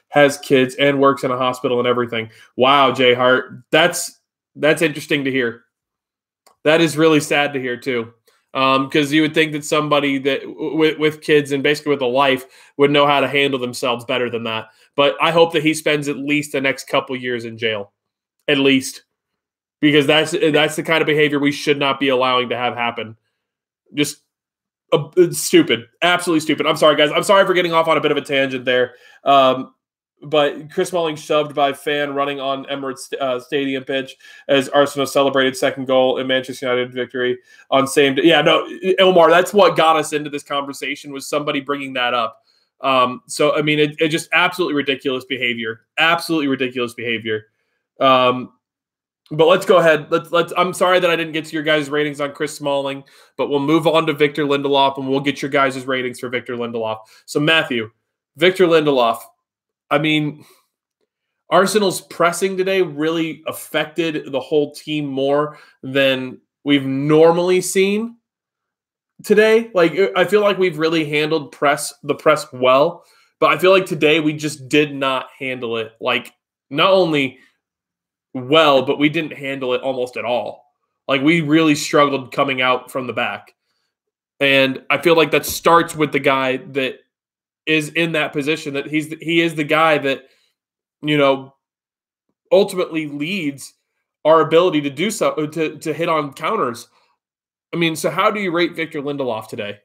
has kids and works in a hospital and everything. Wow, Jay Hart. That's interesting to hear. That is really sad to hear too. Because you would think that somebody that with kids and basically with a life would know how to handle themselves better than that. But I hope that he spends at least the next couple years in jail, at least, because that's the kind of behavior we should not be allowing to have happen. Just stupid, absolutely stupid. I'm sorry, guys. I'm sorry for getting off on a bit of a tangent there. But Chris Smalling shoved by fan running on Emirates Stadium pitch as Arsenal celebrated second goal in Manchester United victory on same day. Yeah, no, Omar, that's what got us into this conversation was somebody bringing that up. So, I mean, it just absolutely ridiculous behavior. Absolutely ridiculous behavior. But let's go ahead. Let's. I'm sorry that I didn't get to your guys' ratings on Chris Smalling, but we'll move on to Victor Lindelof, and we'll get your guys' ratings for Victor Lindelof. So, Matthew, Victor Lindelof. I mean, Arsenal's pressing today really affected the whole team more than we've normally seen today. Like, I feel like we've really handled the press well, but I feel like today we just did not handle it, like, not only well, but we didn't handle it almost at all. Like, we really struggled coming out from the back. And I feel like that starts with the guy that is in that position, that he is the guy that, you know, ultimately leads our ability to do so, to hit on counters. I mean, so how do you rate Victor Lindelof today?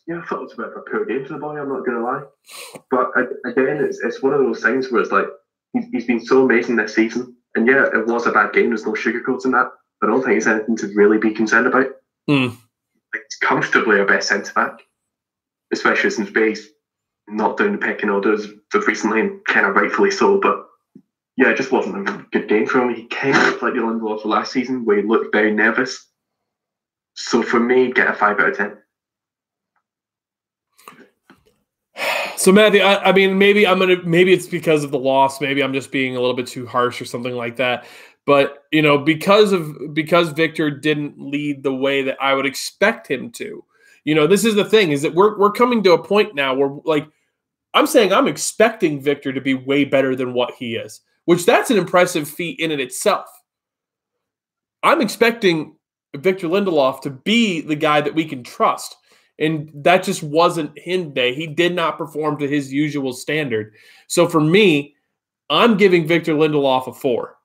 Yeah, I thought it was a bit of a poor game for the boy, I'm not going to lie. But again, it's one of those things where it's like, he's been so amazing this season. And yeah, it was a bad game, there's no sugarcoating that. But I don't think it's anything to really be concerned about. It's comfortably our best centre-back, especially since Bay's not down the pecking orders recently, and kind of rightfully so. But yeah, it just wasn't a good game for him. He kind of looked like the Lindelof of last season, where he looked very nervous. So for me, get a 5 out of 10. So Matthew, I mean, maybe it's because of the loss. Maybe I'm just being a little bit too harsh or something like that. But, you know, because Victor didn't lead the way that I would expect him to. You know, this is the thing, is that we're coming to a point now where, like, I'm saying I'm expecting Victor to be way better than what he is, which that's an impressive feat in and itself. I'm expecting Victor Lindelof to be the guy that we can trust. And that just wasn't him today. He did not perform to his usual standard. So for me, I'm giving Victor Lindelof a 4.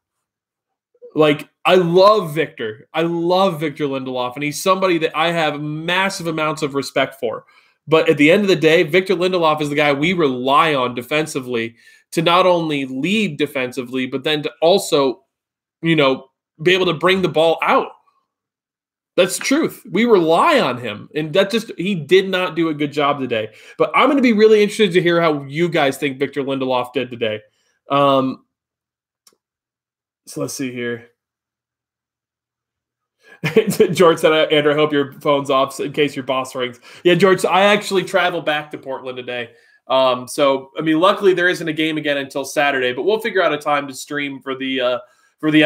Like, I love Victor. I love Victor Lindelof, and he's somebody that I have massive amounts of respect for. But at the end of the day, Victor Lindelof is the guy we rely on defensively to not only lead defensively, but then to also, you know, be able to bring the ball out. That's the truth. We rely on him, and he did not do a good job today. But I'm going to be really interested to hear how you guys think Victor Lindelof did today. So let's see here. George said, Andrew, I hope your phone's off in case your boss rings. Yeah, George, so I actually traveled back to Portland today. So, I mean, luckily there isn't a game again until Saturday, but we'll figure out a time to stream for the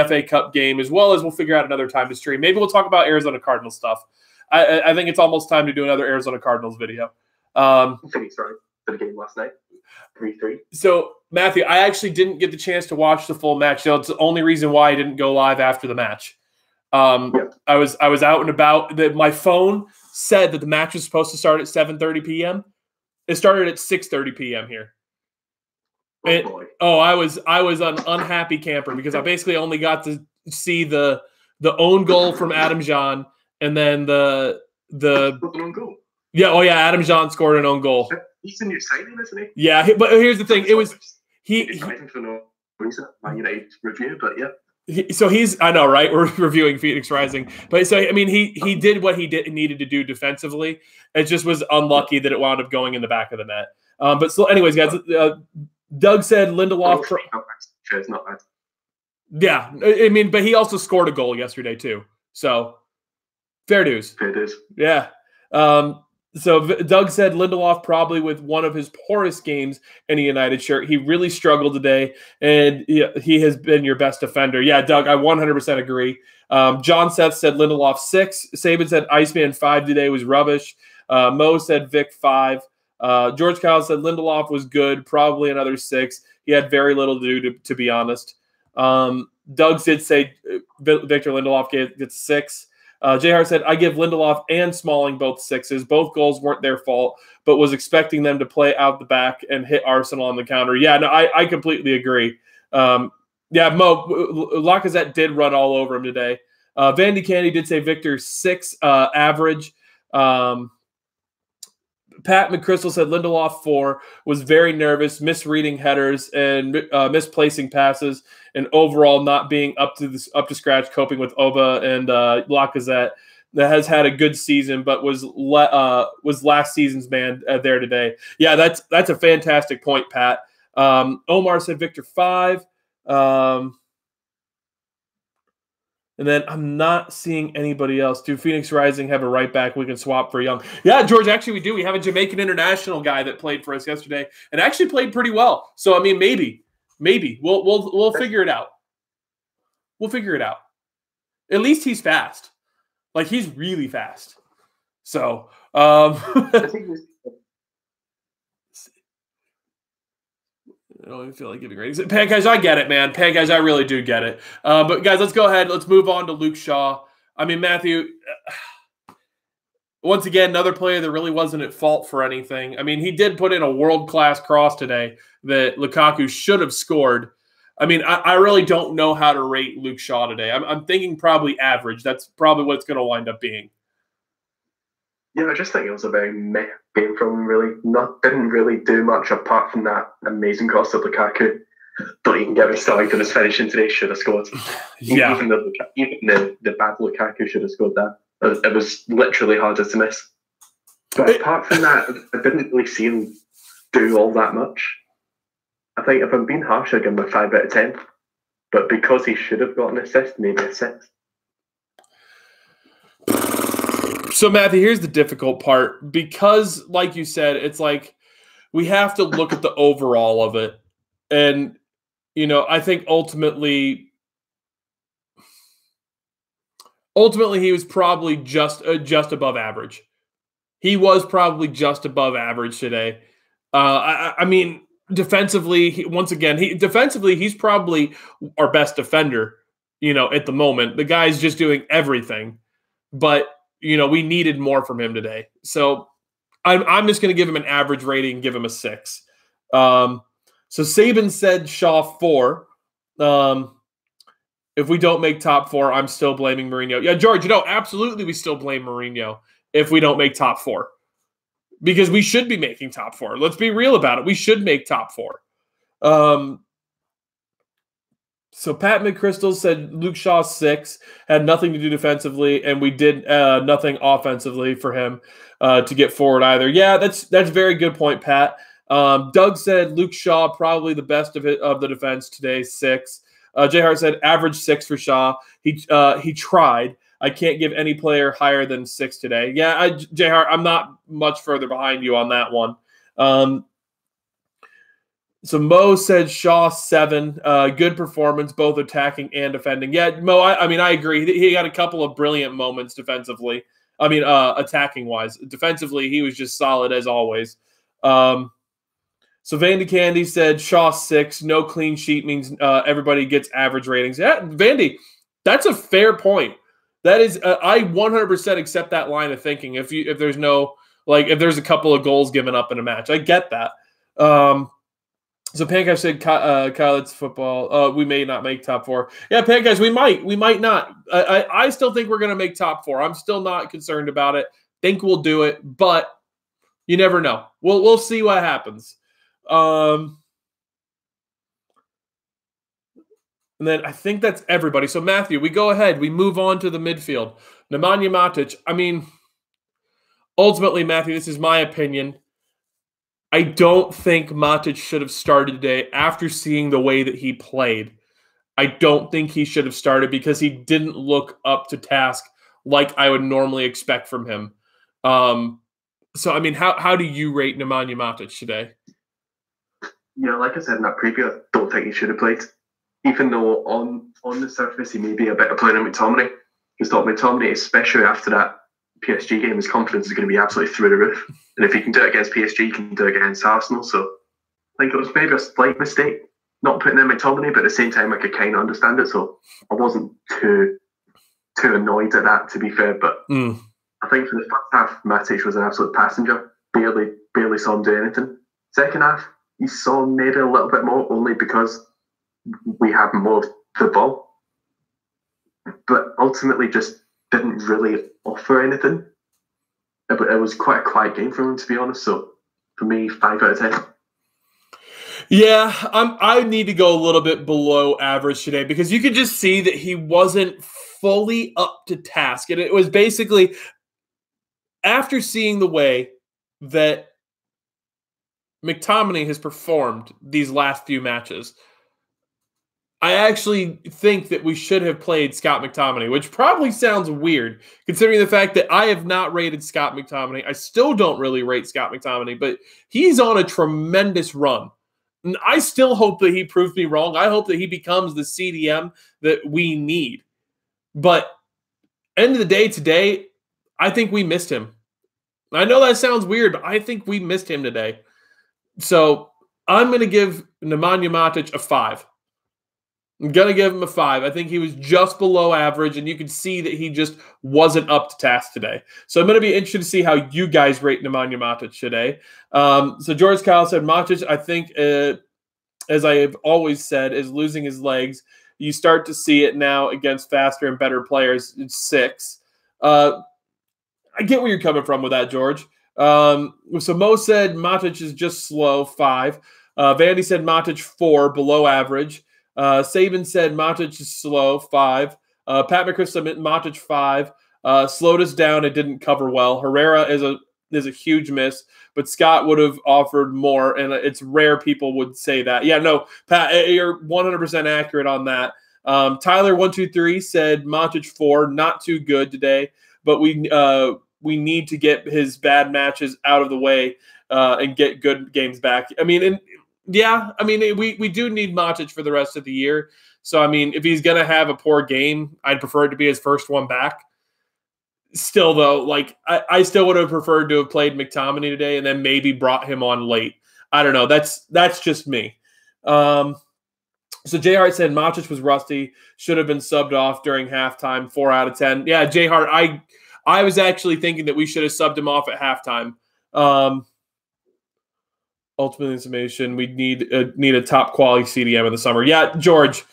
FA Cup game, as well as we'll figure out another time to stream. Maybe we'll talk about Arizona Cardinals stuff. I think it's almost time to do another Arizona Cardinals video. Phoenix, right, for the game last night. 3-3. So, Matthew, I actually didn't get the chance to watch the full match. So it's the only reason why I didn't go live after the match. I was out and about. My phone said that the match was supposed to start at 7:30 p.m. It started at 6:30 p.m. here. I was an unhappy camper because I basically only got to see the own goal from Adam Jean, and then the own goal. Yeah, Adam Jean scored an own goal. He's a new signing, isn't he? Yeah, but here's the thing. It was he's for no reason. Man United review, but yeah. I know, right? We're reviewing Phoenix Rising, but so I mean, he did what he needed to do defensively. It just was unlucky that it wound up going in the back of the net. But so, anyways, guys, Doug said Lindelof. It's not bad. Yeah, I mean, but he also scored a goal yesterday too. So fair dues. Fair dues. Yeah. So Doug said Lindelof probably with one of his poorest games in a United shirt. He really struggled today, and he has been your best defender. Yeah, Doug, I 100% agree. John Seth said Lindelof 6. Saban said Iceman 5 today was rubbish. Mo said Vic 5. George Kyle said Lindelof was good, probably another 6. He had very little to do, to be honest. Doug did say Victor Lindelof gets 6. J. said, I give Lindelof and Smalling both 6s. Both goals weren't their fault, but was expecting them to play out the back and hit Arsenal on the counter. Yeah, no, I completely agree. Yeah, Mo, Lacazette did run all over him today. Vandy Candy did say Victor 6 average. Pat McChrystal said Lindelof 4, was very nervous, misreading headers and misplacing passes, and overall not being up to scratch, coping with Oba and Lacazette. That has had a good season, but was last season's man there today. Yeah, that's a fantastic point, Pat. Omar said Victor 5. And then I'm not seeing anybody else. Do Phoenix Rising have a right back we can swap for Young? Yeah, George, actually we do. We have a Jamaican international guy that played for us yesterday and actually played pretty well. So I mean, maybe we'll figure it out. We'll figure it out. At least he's fast. Like he's really fast. So I don't even feel like giving ratings. Pan guys, I get it, man. Pan guys, I really do get it. But guys, let's go ahead. Let's move on to Luke Shaw. I mean, Matthew, once again, another player that really wasn't at fault for anything. I mean, he did put in a world-class cross today that Lukaku should have scored. I mean, I really don't know how to rate Luke Shaw today. I'm thinking probably average. That's probably what it's going to wind up being. Yeah, I just think it was a very meh game from him, really. Didn't really do much apart from that amazing cross of Lukaku. Don't even get me started on his finishing today. Should have scored. Yeah. Even the bad Lukaku should have scored that. It was literally harder to miss. But apart from that, I didn't really see him do all that much. I think if I'm being harsh, I'd give him a 5 out of 10. But because he should have got an assist, maybe a 6. So, Matthew, here's the difficult part. Because, like you said, it's like we have to look at the overall of it. And, you know, I think ultimately he was probably just above average. He was probably just above average today. I mean, defensively, he's probably our best defender, you know, at the moment. The guy's just doing everything. But you know, we needed more from him today. So I'm just going to give him an average rating and give him a 6. So Saban said Shaw 4. If we don't make top 4, I'm still blaming Mourinho. Yeah, George, you know, absolutely we still blame Mourinho if we don't make top 4. Because we should be making top 4. Let's be real about it. We should make top 4. So Pat McChrystal said Luke Shaw 6, had nothing to do defensively, and we did nothing offensively for him to get forward either. Yeah, that's a very good point, Pat. Doug said Luke Shaw probably the best of the defense today, 6. J. Hart said average 6 for Shaw. He tried. I can't give any player higher than 6 today. Yeah, J. Hart, I'm not much further behind you on that one. So Mo said Shaw 7, good performance, both attacking and defending. Yeah, Mo, I mean, I agree. He had a couple of brilliant moments defensively. I mean, attacking-wise. Defensively, he was just solid as always. So Vandy Candy said Shaw 6, no clean sheet means everybody gets average ratings. Yeah, Vandy, that's a fair point. That is, I 100% accept that line of thinking. If there's a couple of goals given up in a match, I get that. So Pancake said college football. We may not make top 4. Yeah, Pancake, we might not. I still think we're going to make top 4. I'm still not concerned about it. Think we'll do it, but You never know. We'll see what happens. And then I think that's everybody. So, Matthew, we go ahead. We move on to the midfield. Nemanja Matic. I mean, ultimately, Matthew, this is my opinion. I don't think Matic should have started today after seeing the way that he played. I don't think he should have started because he didn't look up to task like I would normally expect from him. So, I mean, how do you rate Nemanja Matic today? Yeah, like I said in that preview, I don't think he should have played. Even though on the surface he may be a better player than McTominay. Because McTominay, especially after that PSG game, his confidence is going to be absolutely through the roof. And if he can do it against PSG, he can do it against Arsenal. So I think it was maybe a slight mistake not putting in McTominay, but at the same time I could kind of understand it. So I wasn't too annoyed at that, to be fair. But I think for the first half, Matic was an absolute passenger. Barely saw him do anything. Second half, you saw maybe a little bit more, only because we have more of the ball. But ultimately just didn't really offer anything. It was quite a quiet game for him, to be honest. So for me, 5 out of 10. Yeah, I need to go a little bit below average today because you could just see that he wasn't fully up to task. And it was basically after seeing the way that McTominay has performed these last few matches, I actually think that we should have played Scott McTominay, which probably sounds weird considering the fact that I have not rated Scott McTominay. I still don't really rate Scott McTominay, but he's on a tremendous run. And I still hope that he proves me wrong. I hope that he becomes the CDM that we need. But end of the day today, I think we missed him. I know that sounds weird, but I think we missed him today. So I'm going to give Nemanja Matic a 5. I'm going to give him a 5. I think he was just below average, and you could see that he just wasn't up to task today. So I'm going to be interested to see how you guys rate Nemanja Matic today. So George Kyle said, Matic, I think, as I have always said, is losing his legs. You start to see it now against faster and better players. It's 6. I get where you're coming from with that, George. So Mo said Matic is just slow, 5. Vandy said Matic 4, below average. Saban said Matic is slow, 5. Pat McChrist said Matic 5. Slowed us down. It didn't cover well. Herrera is a huge miss, but Scott would have offered more, and it's rare people would say that. Yeah, no, Pat, you're 100% accurate on that. Tyler123 said Matic 4, not too good today, but we need to get his bad matches out of the way and get good games back. I mean, we do need Matic for the rest of the year. So, I mean, if he's going to have a poor game, I'd prefer it to be his first one back. Still, though, like I still would have preferred to have played McTominay today and then maybe brought him on late. I don't know. That's just me. So J Hart said Matic was rusty, should have been subbed off during halftime. 4 out of 10. Yeah, J Hart, I was actually thinking that we should have subbed him off at halftime. Ultimate summation, we need a top quality CDM in the summer. Yeah, George,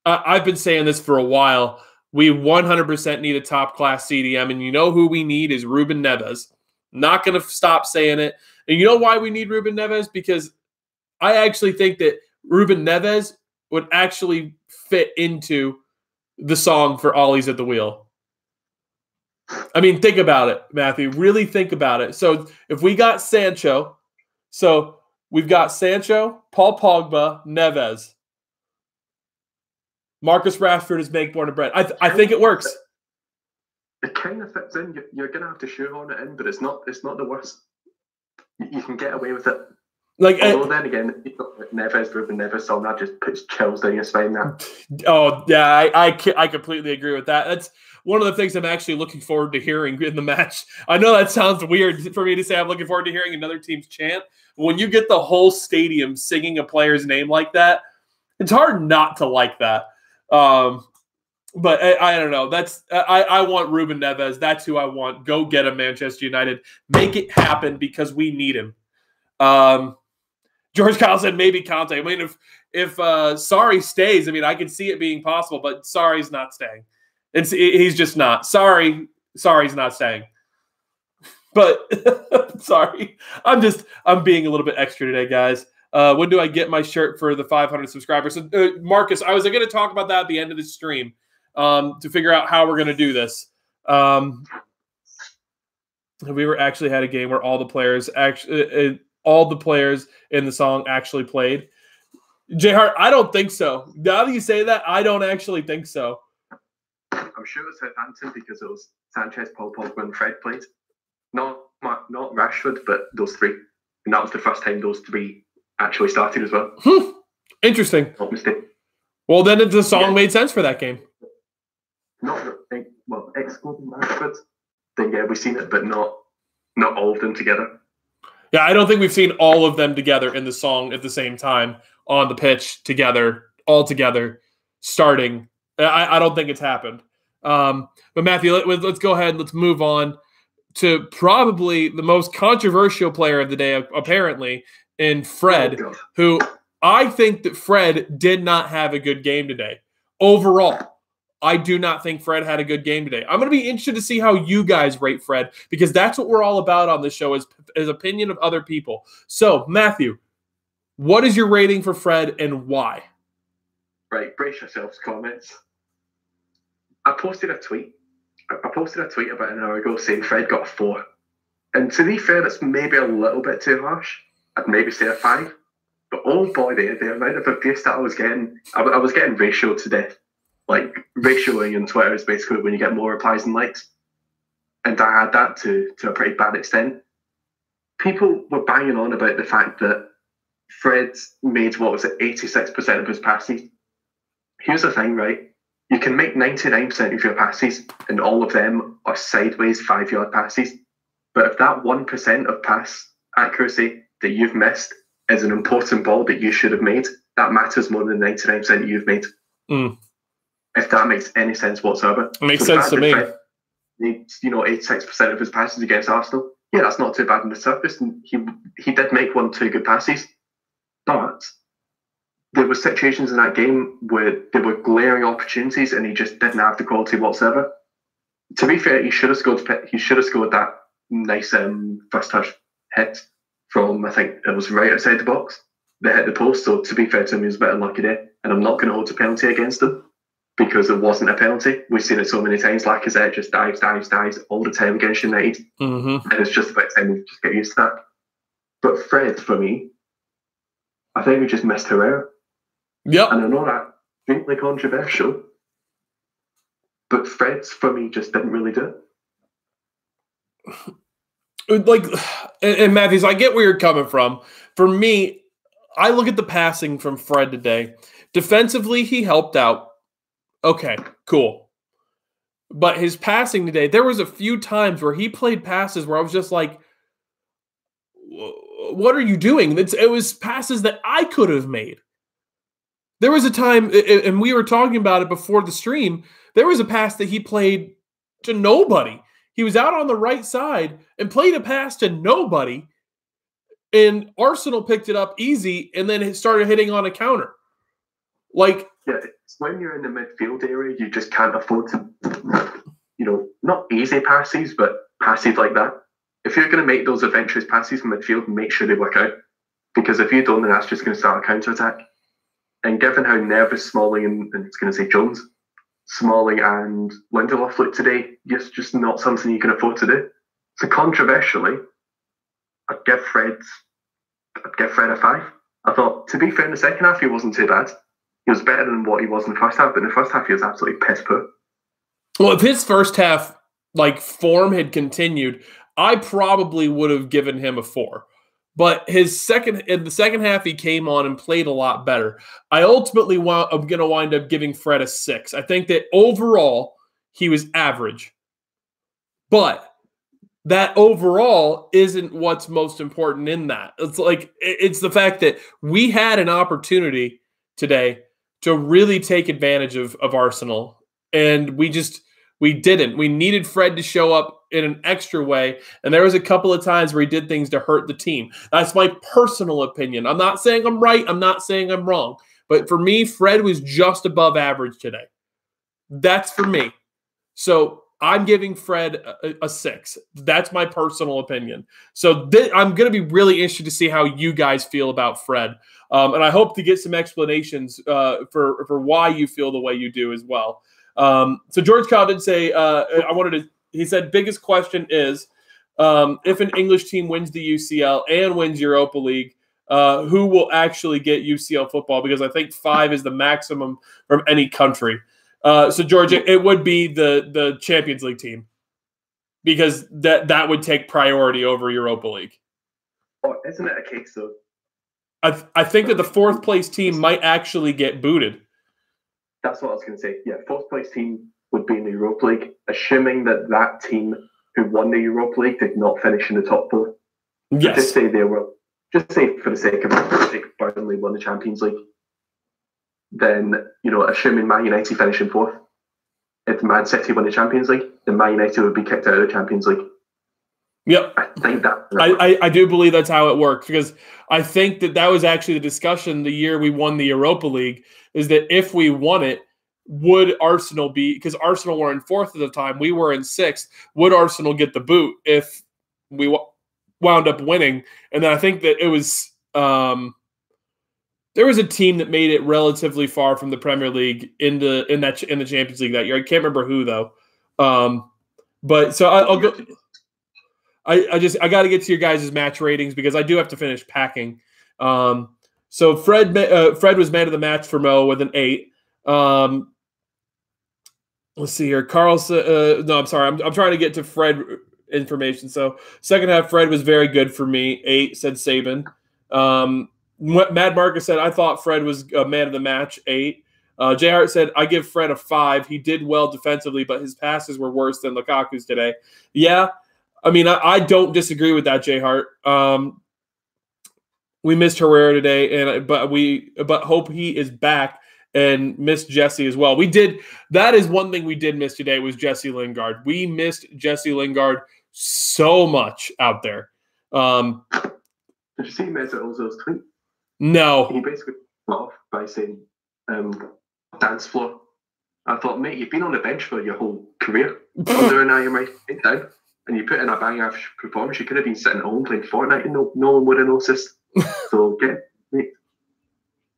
I've been saying this for a while. We 100% need a top class CDM, and you know who we need is Ruben Neves. Not going to stop saying it. And you know why we need Ruben Neves? Because I actually think that Ruben Neves would actually fit into the song for Ollie's at the Wheel. I mean, think about it, Matthew. Really think about it. So if we got Sancho, so we've got Sancho, Paul Pogba, Neves. Marcus Rashford is make born and bred. I think it works. It kind of fits in. You're going to have to shoehorn it in, but it's not the worst. You can get away with it. Although then again, Neves, Ruben Neves song, that just puts chills down your spine now. Oh, yeah, I completely agree with that. That's one of the things I'm actually looking forward to hearing in the match. I know that sounds weird for me to say I'm looking forward to hearing another team's chant. When you get the whole stadium singing a player's name like that, it's hard not to like that. But I don't know. I want Ruben Neves. That's who I want. Go get him, Manchester United. Make it happen because we need him. George Kyle said maybe Conte. I mean, if Sarri stays, I mean, I can see it being possible, but Sarri's not staying. He's just not. Sarri's not staying. But sorry, I'm being a little bit extra today, guys. When do I get my shirt for the 500 subscribers? So, Marcus, I was going to talk about that at the end of the stream to figure out how we're going to do this. We were actually had a game where all the players in the song actually played. J-Hart, I don't think so. Now that you say that, I don't actually think so. I'm sure it was Southampton because it was Sanchez, Paul Pogba, and Fred played. Not Rashford, but those three. And that was the first time those three actually started as well. Interesting. Not mistake. Well, then the song made sense for that game. Excluding Rashford. Then yeah, we've seen it, but not all of them together. Yeah, I don't think we've seen all of them together in the song at the same time on the pitch together, all together, starting. I don't think it's happened. But Matthew, let's go ahead and let's move on to probably the most controversial player of the day, apparently, in Fred, who I think that Fred did not have a good game today. Overall, I do not think Fred had a good game today. I'm going to be interested to see how you guys rate Fred, because that's what we're all about on this show is opinion of other people. So, Matthew, what is your rating for Fred and why? Right, brace yourselves, comments. I posted a tweet about an hour ago saying Fred got a 4. And to be fair, that's maybe a little bit too harsh. I'd maybe say a 5. But oh boy, the amount of abuse that I was getting ratioed to death. Like, ratioing on Twitter is basically when you get more replies and likes. And I had that to a pretty bad extent. People were banging on about the fact that Fred made, 86% of his passes. Here's the thing, right? You can make 99% of your passes, and all of them are sideways 5-yard passes. But if that 1% of pass accuracy that you've missed is an important ball that you should have made, that matters more than 99% you've made. If that makes any sense whatsoever. It makes sense to me. Fred needs, 86% of his passes against Arsenal. Yeah, that's not too bad on the surface. And he did make 1-2 good passes. But there were situations in that game where there were glaring opportunities and he just didn't have the quality whatsoever. To be fair, he should have scored that nice first touch hit from, I think it was right outside the box that hit the post. So to be fair to him, he was a bit unlucky there. And I'm not going to hold a penalty against him because it wasn't a penalty. We've seen it so many times. Lacazette just dives all the time against United. And it's just about time we just get used to that. But Fred, for me, I think we just missed Herrera. Yep. And I know that extremely controversial, but Fred's, for me, just didn't really do it. Like, and Matthews, I get where you're coming from. For me, I look at the passing from Fred today. Defensively, he helped out. Okay, cool. But his passing today, there was a few times where he played passes where I was just like, what are you doing? It was passes that I could have made. There was a time, and we were talking about it before the stream, there was a pass that he played to nobody. He was out on the right side and played a pass to nobody, and Arsenal picked it up easy, and then it started hitting on a counter. Like, yeah, it's when you're in the midfield area, you just can't afford to, not easy passes, but passes like that. If you're going to make those adventurous passes in midfield, make sure they work out. Because if you don't, then that's just going to start a counter-attack. And given how nervous Smalling and it's going to say Jones, Smalling and Lindelof looked today, it's just not something you can afford to do. So controversially, I'd give Fred a 5. I thought, to be fair, in the second half, he wasn't too bad. He was better than what he was in the first half, but in the first half, he was absolutely piss poor. Well, if his first half form had continued, I probably would have given him a 4. But in the second half, he came on and played a lot better. I ultimately am going to wind up giving Fred a 6. I think that overall, he was average. But that overall isn't what's most important in that. It's the fact that we had an opportunity today to really take advantage of Arsenal. And we didn't. We needed Fred to show up in an extra way. And there was a couple of times where he did things to hurt the team. That's my personal opinion. I'm not saying I'm right. I'm not saying I'm wrong. But for me, Fred was just above average today. That's for me. So I'm giving Fred a 6. That's my personal opinion. So I'm going to be really interested to see how you guys feel about Fred. And I hope to get some explanations for why you feel the way you do as well. So George Kyle did say, he said, biggest question is, if an English team wins the UCL and wins Europa League, who will actually get UCL football? Because I think 5 is the maximum from any country. So George, it would be the Champions League team, because that would take priority over Europa League. Oh, isn't it a case though? I think that the 4th place team might actually get booted. That's what I was going to say. Yeah, 4th place team would be in the Europa League, assuming that team who won the Europa League did not finish in the top 4. Yes. Just say for the sake of Burnley won the Champions League. Then, assuming Man United finish in 4th, if Man City win the Champions League, then Man United would be kicked out of the Champions League. Yep. I think that. I do believe that's how it works, because I think that was actually the discussion the year we won the Europa League, is that if we won it, would Arsenal be, because Arsenal were in 4th at the time, we were in 6th, would Arsenal get the boot if we wound up winning? And then I think that it was there was a team that made it relatively far from the Premier League in the Champions League that year. I can't remember who though. But so I'll go. I got to get to your guys' match ratings, because I do have to finish packing. So Fred was man of the match for Mo with an 8. Let's see here. Carlson. No, I'm sorry. I'm trying to get to Fred information. So second half, Fred was very good for me. 8, said Saban. Mad Marcus said, I thought Fred was a man of the match. 8. J Hart said, I give Fred a 5. He did well defensively, but his passes were worse than Lukaku's today. Yeah. I mean, I don't disagree with that, J Hart. We missed Herrera today, but hope he is back, and missed Jesse as well. We did. That is one thing we did miss today, was Jesse Lingard. We missed Jesse Lingard so much out there. Did you see Mesut Ozil's tweet? No. He basically got off by saying, dance floor. I thought, mate, you've been on the bench for your whole career. Now you might get down, and you put in a bang-average performance. You could have been sitting at home playing Fortnite, and no one would have noticed. So get mate.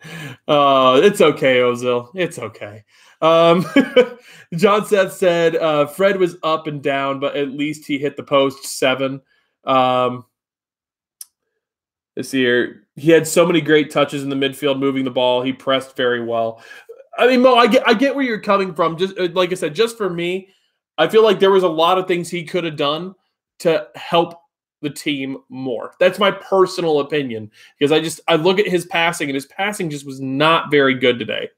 It's okay, Ozil. It's okay. John Seth said Fred was up and down, but at least he hit the post. 7. This year, he had so many great touches in the midfield, moving the ball. He pressed very well. I mean, Mo, I get where you're coming from. Just like I said, just for me, I feel like there was a lot of things he could have done to help the team more. That's my personal opinion, because I look at his passing, and his passing just was not very good today.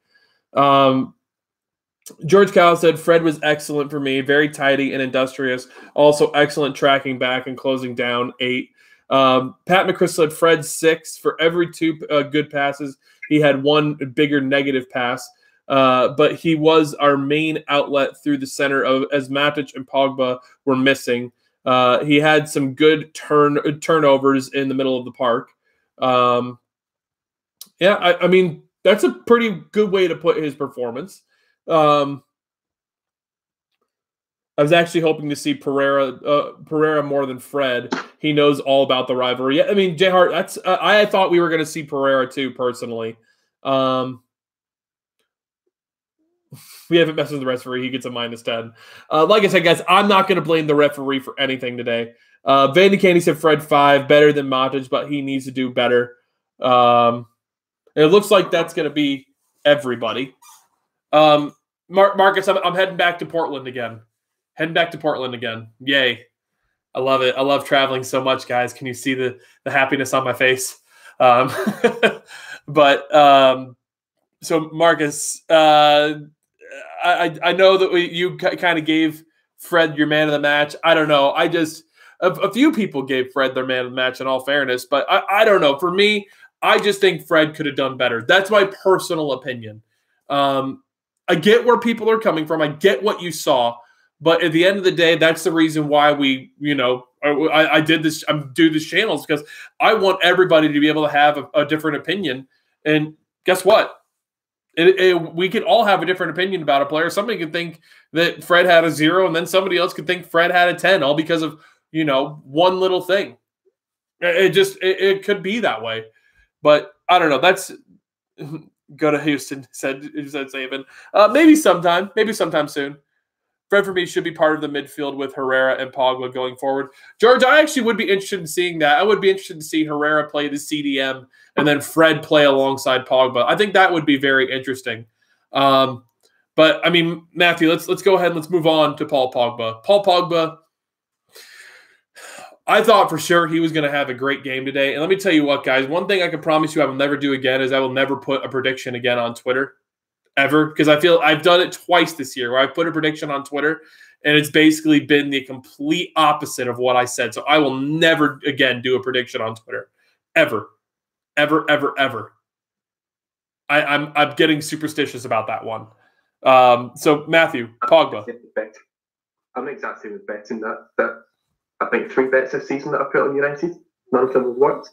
George Kyle said Fred was excellent for me, very tidy and industrious. Also excellent tracking back and closing down. 8. Pat McChrist said Fred 6. For every 2 good passes, he had 1 bigger negative pass. But he was our main outlet through the center as Matic and Pogba were missing. He had some good turnovers in the middle of the park. I mean, that's a pretty good way to put his performance. I was actually hoping to see Pereira more than Fred. He knows all about the rivalry. I mean, J Hart, I thought we were going to see Pereira too, personally. We haven't messed with the referee. He gets a -10. Like I said, guys, I'm not going to blame the referee for anything today. Van de Candy said Fred 5, better than Matic, but he needs to do better. It looks like that's going to be everybody. Marcus, I'm heading back to Portland again. Yay. I love it. I love traveling so much, guys. Can you see the happiness on my face? So Marcus, I know that you kind of gave Fred your man of the match. I don't know. A few people gave Fred their man of the match, in all fairness, but I don't know. For me, I just think Fred could have done better. That's my personal opinion. I get where people are coming from. I get what you saw, but at the end of the day, that's the reason why we, I did this. I'm doing this channels, because I want everybody to be able to have a different opinion. And guess what? We could all have a different opinion about a player. Somebody could think that Fred had a 0, and then somebody else could think Fred had a 10, all because of, one little thing. It could be that way. But I don't know. That's go to Houston, said Saban. Maybe sometime soon. Fred, for me, should be part of the midfield with Herrera and Pogba going forward. George, I actually would be interested in seeing that. I would be interested to see Herrera play the CDM and then Fred play alongside Pogba. I think that would be very interesting. But, I mean, Matthew, let's go ahead and let's move on to Paul Pogba. Paul Pogba, I thought for sure he was going to have a great game today. And let me tell you what, guys, one thing I can promise you I will never do again is I will never put a prediction again on Twitter. Ever, because I feel I've done it twice this year where I put a prediction on Twitter and it's basically been the complete opposite of what I said. So I will never again do a prediction on Twitter. Ever. I'm getting superstitious about that one. So Matthew, Pogba. I'm exactly with betting that I think 3 bets this season that I've put on United. None of them have worked.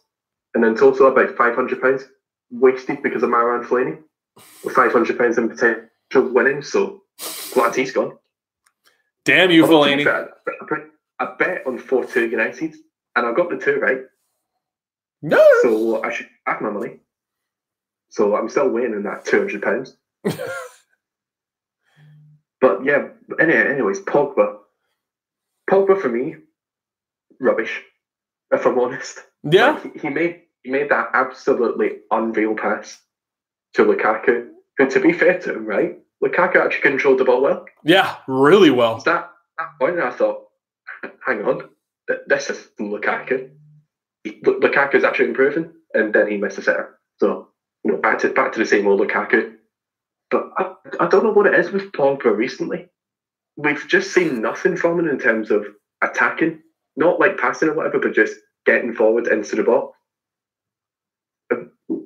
And then total about £500 wasted because of Marouane Fellaini. With £500 in potential winning, so glad he's gone. Damn you, Fellaini. I bet on 4-2 United, and I got the 2 right. No. So I should have my money. So I'm still winning that £200. But yeah, anyways, Pogba. Pogba for me, rubbish, if I'm honest. Yeah. Like, he made that absolutely unreal pass to Lukaku, who, to be fair to him, right, Lukaku actually controlled the ball well. Yeah, really well. At that point, I thought, hang on, this is Lukaku. Lukaku's actually improving, and then he missed a sitter. So, back to the same old Lukaku. But I don't know what it is with Pogba recently. We've just seen nothing from him in terms of attacking, not like passing or whatever, but just getting forward into the ball.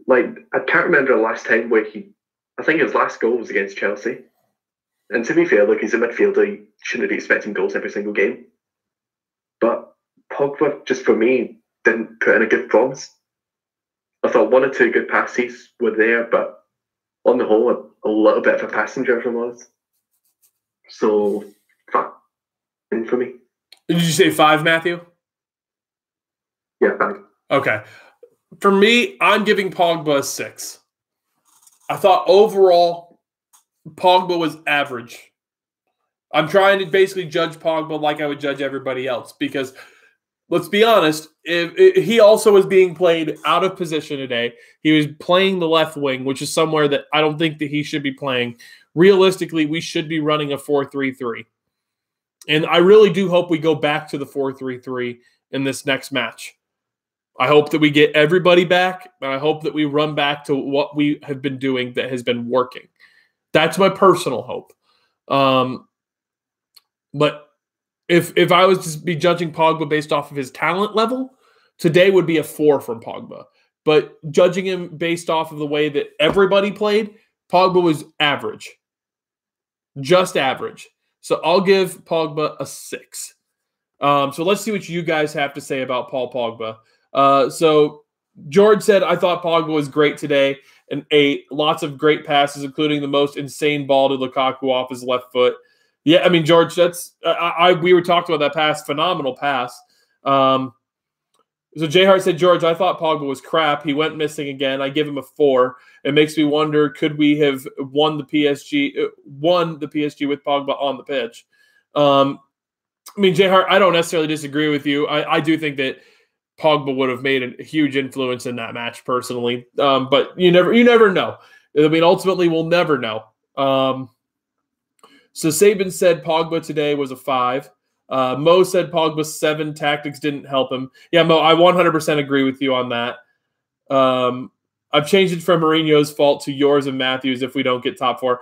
Like, I can't remember the last time where I think his last goal was against Chelsea. And to be fair, look, he's a midfielder, he shouldn't be expecting goals every single game. But Pogba, just for me, didn't put in a good performance. I thought 1 or 2 good passes were there, but on the whole, a little bit of a passenger from us. So, 5 for me. Did you say 5, Matthew? Yeah, 5. Okay. For me, I'm giving Pogba a 6. I thought overall, Pogba was average. I'm trying to basically judge Pogba like I would judge everybody else because, let's be honest, he also was being played out of position today. He was playing the left wing, which is somewhere that I don't think that he should be playing. Realistically, we should be running a 4-3-3. And I really do hope we go back to the 4-3-3 in this next match. I hope that we get everybody back, and I hope that we run back to what we have been doing that has been working. That's my personal hope. But if I was to be judging Pogba based off of his talent level, today would be a 4 from Pogba. But judging him based off of the way that everybody played, Pogba was average. Just average. So I'll give Pogba a 6. So let's see what you guys have to say about Paul Pogba. So George said, I thought Pogba was great today and 8. Lots of great passes, including the most insane ball to Lukaku off his left foot. Yeah, I mean, George, that's we were talking about that pass, phenomenal pass. So J Hart said, George, I thought Pogba was crap. He went missing again. I give him a 4. It makes me wonder, could we have won the PSG with Pogba on the pitch? I mean, J Hart, I don't necessarily disagree with you. I do think that Pogba would have made a huge influence in that match personally. But you never know. I mean, ultimately, we'll never know. So Saban said Pogba today was a 5. Mo said Pogba's 7. Tactics didn't help him. Yeah, Mo, I 100% agree with you on that. I've changed it from Mourinho's fault to yours and Matthew's if we don't get top 4.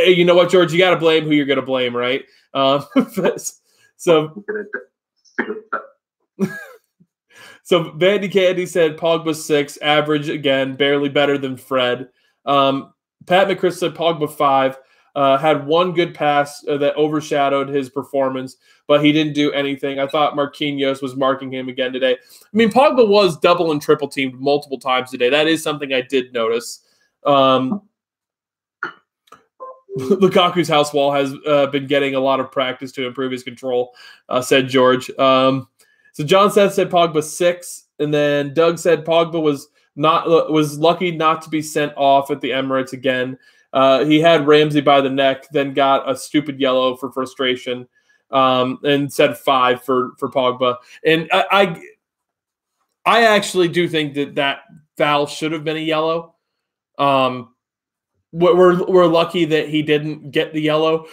You know what, George? You got to blame who you're going to blame, right? So Vandy Candy said Pogba 6, average again, barely better than Fred. Pat McChrist said Pogba 5. Had one good pass that overshadowed his performance, but he didn't do anything. I thought Marquinhos was marking him again today. I mean, Pogba was double and triple teamed multiple times today. That is something I did notice. Lukaku's house wall has been getting a lot of practice to improve his control, said George. So John Seth said Pogba 6, and then Doug said Pogba was lucky not to be sent off at the Emirates again. He had Ramsey by the neck, then got a stupid yellow for frustration, and said 5 for Pogba. And I actually do think that foul should have been a yellow. We're lucky that he didn't get the yellow,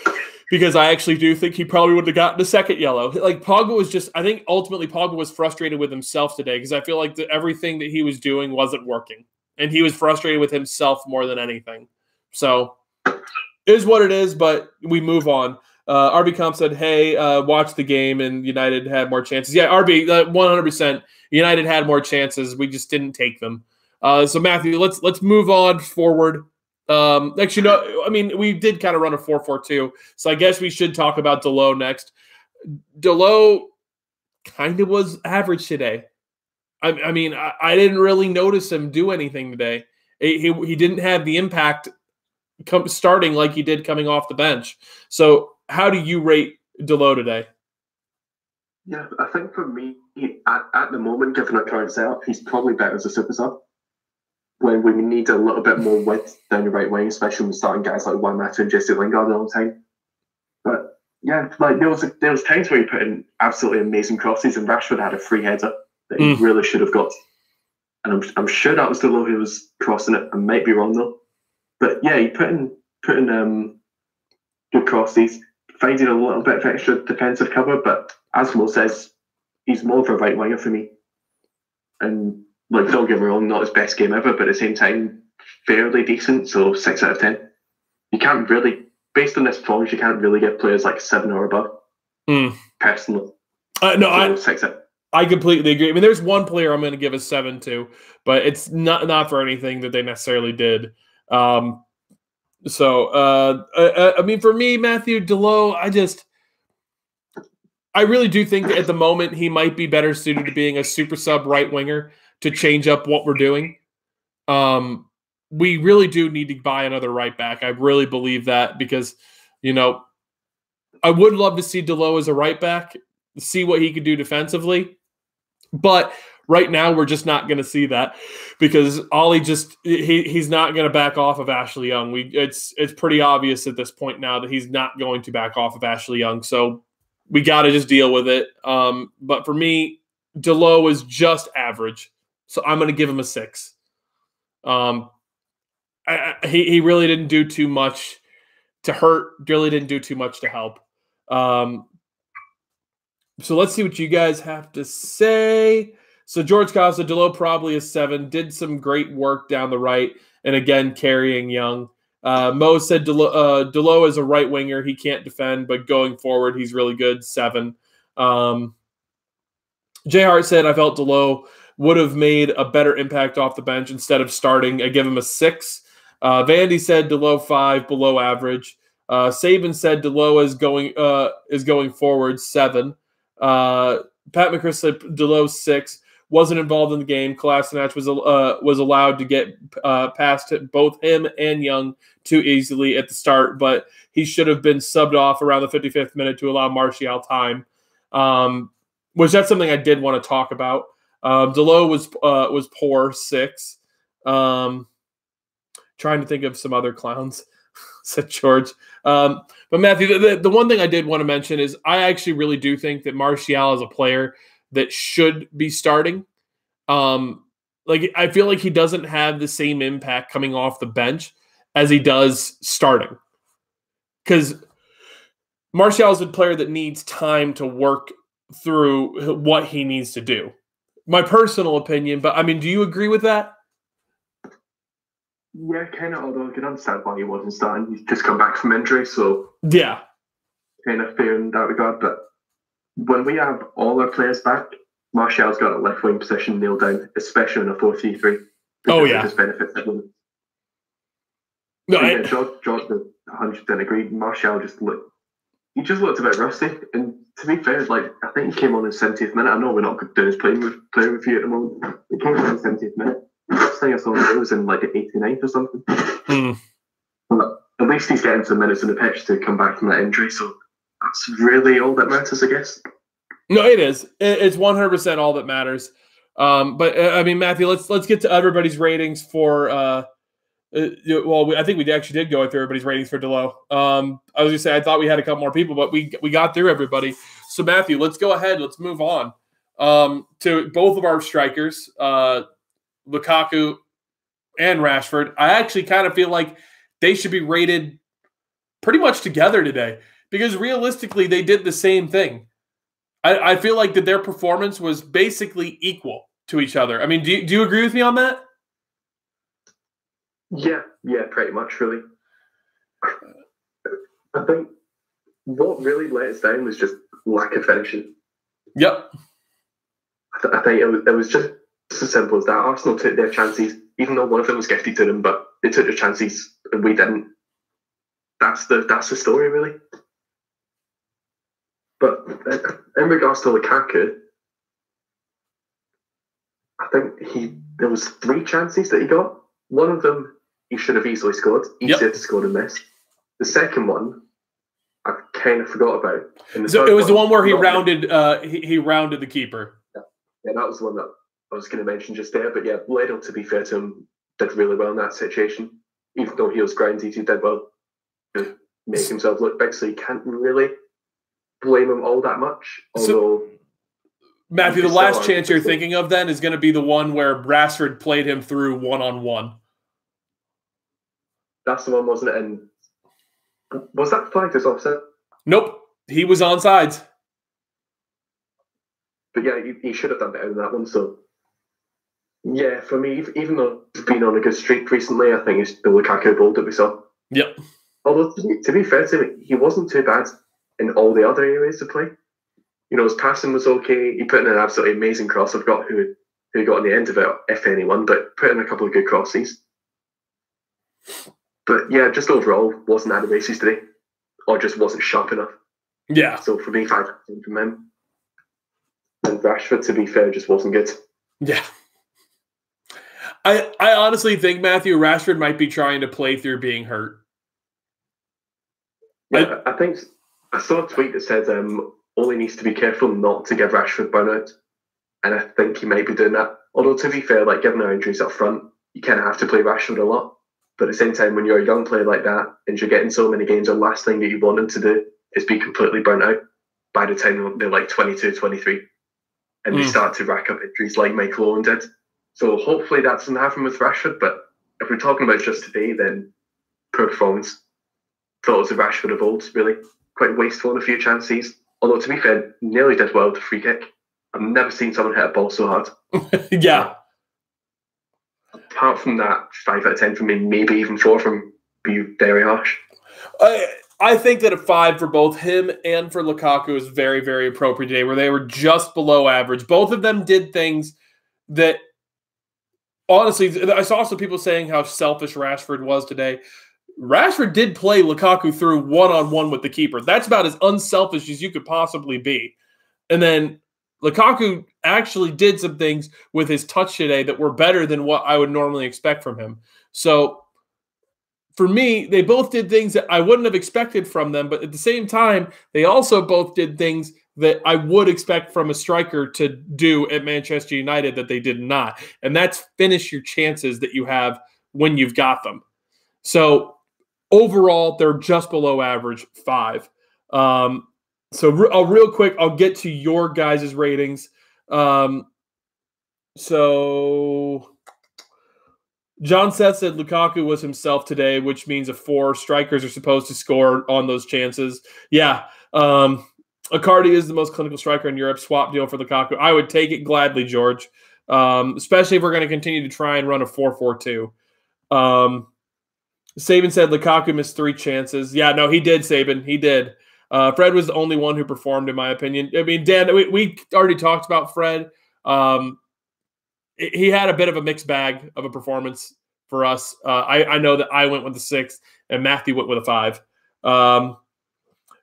because I actually do think he probably would have gotten a second yellow. Like, Pogba was I think ultimately Pogba was frustrated with himself today, because I feel like everything that he was doing wasn't working, and he was frustrated with himself more than anything. So it is what it is, but we move on. RB Comp said, hey, watch the game, and United had more chances. Yeah, RB, 100%. United had more chances. We just didn't take them. So Matthew, let's move on forward. Actually, no, I mean, we did kind of run a 4-4-2, so I guess we should talk about Dalot next. Dalot kind of was average today. I mean, I didn't really notice him do anything today. He didn't have the impact starting like he did coming off the bench. So how do you rate Dalot today? Yeah, I think for me, at the moment, given our current setup, he's probably better as a super sub. When we need a little bit more width down the right wing, especially when starting guys like Juan Mata and Jesse Lingard all the time. But yeah, like there was times where he put in absolutely amazing crosses, and Rashford had a free header that he really should have got. And I'm sure that was Dalot who was crossing it. I might be wrong though. But yeah, he put in good crosses, finding a little bit of extra defensive cover. But as Mo says, he's more of a right winger for me. And like, don't get me wrong, not his best game ever, but at the same time, fairly decent. So 6 out of 10. You can't really, based on this performance, you can't really give players like 7 or above. Personally, no, so 6 out. I completely agree. I mean, there's one player I'm going to give a 7 to, but it's not for anything that they necessarily did. I mean, for me, Matthew Dalot, I really do think that at the moment he might be better suited to being a super sub right winger to change up what we're doing. We really do need to buy another right back. I really believe that, because, I would love to see Dalot as a right back, see what he could do defensively. But right now, we're just not going to see that, because Ollie he's not going to back off of Ashley Young. It's pretty obvious at this point now that he's not going to back off of Ashley Young. So we got to just deal with it. But for me, Dalot is just average. So I'm going to give him a 6. He really didn't do too much to hurt. Really didn't do too much to help. So let's see what you guys have to say. So George Costa, Dalot probably a 7. Did some great work down the right, and again carrying Young. Mo said Dalot is a right winger. He can't defend, but going forward, he's really good. 7. J Hart said, I felt Dalot would have made a better impact off the bench instead of starting. I give him a 6. Vandy said Dalot 5, below average. Saban said Dalot is going forward, 7. Pat McChrist said Dalot 6. Wasn't involved in the game. Kolasinac was allowed to get past both him and Young too easily at the start, but he should have been subbed off around the 55th minute to allow Martial time. Which that's something I did want to talk about. Dalot was poor, 6. Trying to think of some other clowns, said George. But Matthew, the one thing I did want to mention is I actually really do think that Martial is a player that should be starting. I feel like he doesn't have the same impact coming off the bench as he does starting. Because Martial is a player that needs time to work through what he needs to do. My personal opinion, but I mean, do you agree with that? Yeah, kind of, although I can understand why he wasn't starting. He's just come back from injury, so yeah, kind of fair in that regard. But when we have all our players back, Martial's got a left wing position nailed down, especially in a 4-3-3. Oh yeah, just benefits everyone. No, yeah, George 100% agree. Martial just looked a bit rusty, and to be fair, I think he came on in 70th minute. I know we're not doing his playing review at the moment. He came on in 70th minute. The last thing I saw him was in the 89th or something. And at least he's getting some minutes in the pitch to come back from that injury. So that's really all that matters, I guess. No, it is. It's 100% all that matters. But I mean, Matthew, let's get to everybody's ratings for. I think we actually did go through everybody's ratings for Delo. I was gonna say I thought we had a couple more people, but we got through everybody. So Matthew, let's go ahead. Let's move on to both of our strikers, Lukaku and Rashford. I actually kind of feel like they should be rated pretty much together today because realistically they did the same thing. I feel like that their performance was basically equal to each other. I mean, do you agree with me on that? Yeah, pretty much, really. I think what really let us down was just lack of finishing. Yep. I think it was just as simple as that. Arsenal took their chances, even though one of them was gifted to them, but they took their chances and we didn't. That's the story, really. But in regards to Lukaku, I think there was 3 chances that he got. One of them he should have easily scored. Easier to score than this. The second one I kind of forgot about. So it was the one where he rounded he rounded the keeper. Yeah, that was the one that I was going to mention just there. But yeah, Ledel, to be fair to him, did really well in that situation. Even though he was grounded, he did well to make himself look big. So you can't really blame him all that much. Although, Matthew, the last chance you're thinking of then is going to be the one where Rashford played him through 1-on-1. That's the one, wasn't it? And was that flagged as offside? Nope, he was onside. But yeah, he should have done better than that one. So yeah, for me, even though he's been on a good streak recently, I think it's the Lukaku goal that we saw. Yep. Although to be fair to him, he wasn't too bad in all the other areas of play. You know, his passing was okay. He put in an absolutely amazing cross. I forgot who got on the end of it, if anyone, but put in a couple of good crosses. But yeah, just overall, wasn't at the races today, or just wasn't sharp enough. Yeah. So for me, 5 from him. And Rashford, to be fair, just wasn't good. Yeah. I honestly think Matthew Rashford might be trying to play through being hurt. Yeah, I think I saw a tweet that said Ole needs to be careful not to give Rashford burnout, and I think he might be doing that. Although to be fair, like given our injuries up front, you kind of have to play Rashford a lot. But at the same time, when you're a young player like that and you're getting so many games, the last thing that you want him to do is be completely burnt out by the time they're like 22, 23, and they start to rack up injuries like Michael Owen did. So hopefully that doesn't happen with Rashford. But if we're talking about just today, then poor performance. Thought it was a Rashford of old, really. Quite wasteful in a few chances. Although, to be fair, nearly did well with the free kick. I've never seen someone hit a ball so hard. Yeah. Apart from that, 5 out of 10 from me, maybe even 4 from you, very harsh. I think that a 5 for both him and for Lukaku is very, very appropriate today, where they were just below average. Both of them did things that, honestly, I saw some people saying how selfish Rashford was today. Rashford did play Lukaku through 1-on-1 with the keeper. That's about as unselfish as you could possibly be. And then Lukaku actually did some things with his touch today that were better than what I would normally expect from him. So for me, they both did things that I wouldn't have expected from them, but at the same time, they also both did things that I would expect from a striker to do at Manchester United that they did not. And that's finish your chances that you have when you've got them. So overall, they're just below average, 5. So real quick, I'll get to your guys' ratings. So John Seth said Lukaku was himself today, which means a 4. Strikers are supposed to score on those chances. Yeah. Icardi is the most clinical striker in Europe. Swap deal for Lukaku. I would take it gladly, George, especially if we're going to continue to try and run a 4-4-2. Saban said Lukaku missed 3 chances. Yeah, no, he did, Saban. He did. Fred was the only one who performed, in my opinion. I mean, Dan, we already talked about Fred. He had a bit of a mixed bag of a performance for us. I know that I went with the 6, and Matthew went with a 5.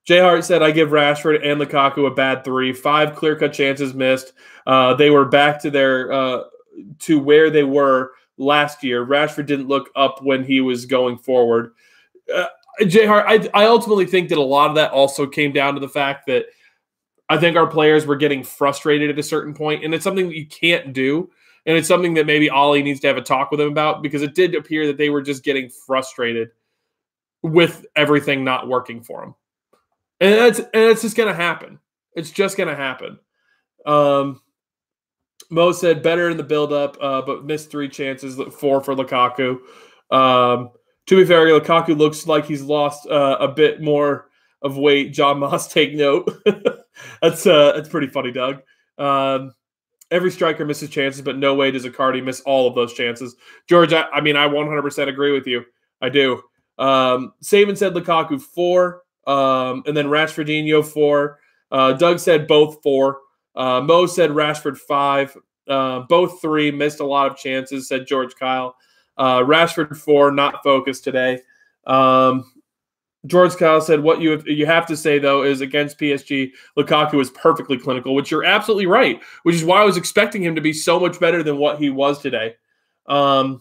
Jay Hart said, I give Rashford and Lukaku a bad 3. 5 clear-cut chances missed. They were back to their to where they were last year. Rashford didn't look up when he was going forward. Jay Hart, I ultimately think that a lot of that also came down to the fact that I think our players were getting frustrated at a certain point, and it's something that you can't do. And it's something that maybe Ollie needs to have a talk with him about, because it did appear that they were just getting frustrated with everything not working for them. And it's just going to happen. It's just going to happen. Mo said better in the build-up, but missed 3 chances, 4 for Lukaku. To be fair, Lukaku looks like he's lost a bit more of weight. John Moss, take note. That's pretty funny, Doug. Every striker misses chances, but no way does Icardi miss all of those chances. George, I 100% agree with you. I do. Saban said Lukaku 4, and then Rashfordinho 4. Doug said both 4. Mo said Rashford 5. Both 3 missed a lot of chances, said George Kyle. Rashford 4, not focused today. George Kyle said what you have to say, though, is against PSG, Lukaku was perfectly clinical, which you're absolutely right, which is why I was expecting him to be so much better than what he was today. Rashford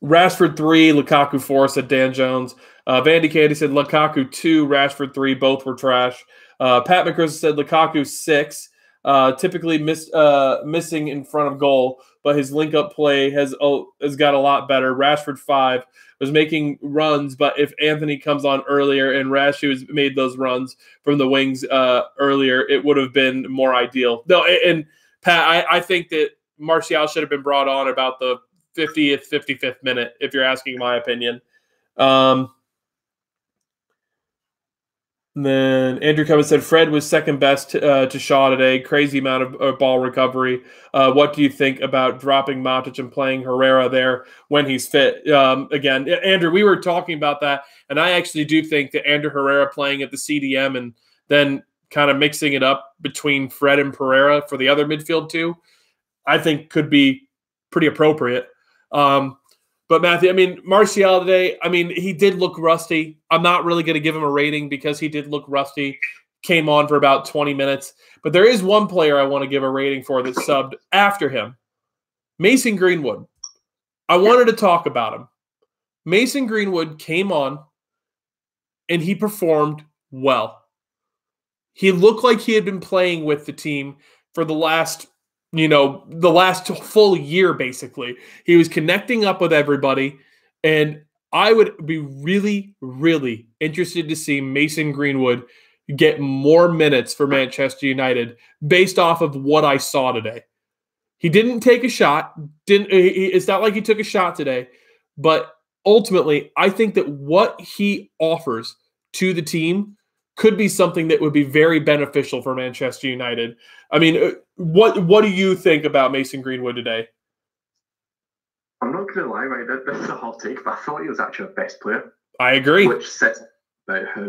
3, Lukaku 4, said Dan Jones. Vandy Candy said Lukaku 2, Rashford 3, both were trash. Pat McChrystal said Lukaku 6, typically missing in front of goal, but his link-up play has got a lot better. Rashford 5 was making runs, but if Anthony comes on earlier and Rashu has made those runs from the wings earlier, it would have been more ideal. No, and Pat, I think that Martial should have been brought on about the 50th, 55th minute, if you're asking my opinion. Then Andrew Cummins said Fred was second best to Shaw today. Crazy amount of ball recovery. What do you think about dropping Matic and playing Herrera there when he's fit? Again, Andrew, we were talking about that, and I actually do think that Andrew Herrera playing at the CDM and then kind of mixing it up between Fred and Pereira for the other midfield too, I think could be pretty appropriate. But Matthew, Martial today, he did look rusty. I'm not really going to give him a rating because he did look rusty. Came on for about 20 minutes. But there is one player I want to give a rating for that subbed after him. Mason Greenwood. I wanted to talk about him. Mason Greenwood came on and he performed well. He looked like he had been playing with the team for the last full year, basically. He was connecting up with everybody, and I would be really, really interested to see Mason Greenwood get more minutes for Manchester United based off of what I saw today. He didn't take a shot. It's not like he took a shot today, but ultimately, I think that what he offers to the team could be something that would be very beneficial for Manchester United. What do you think about Mason Greenwood today? I'm not going to lie, right? This is a hot take, but I thought he was actually our best player. I agree. Which says about how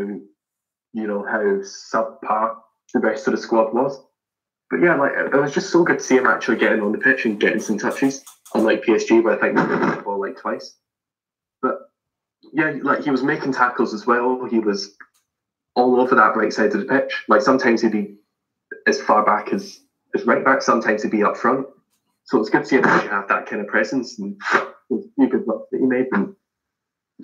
subpar the rest of the squad was. But yeah, it was just so good to see him actually getting on the pitch and getting some touches, unlike PSG, where I think they did the ball twice. But yeah, he was making tackles as well. He was all over that right side of the pitch. Sometimes he'd be as far back as right back, sometimes he'd be up front. So it's good to see him actually have that kind of presence and the good work that he made. And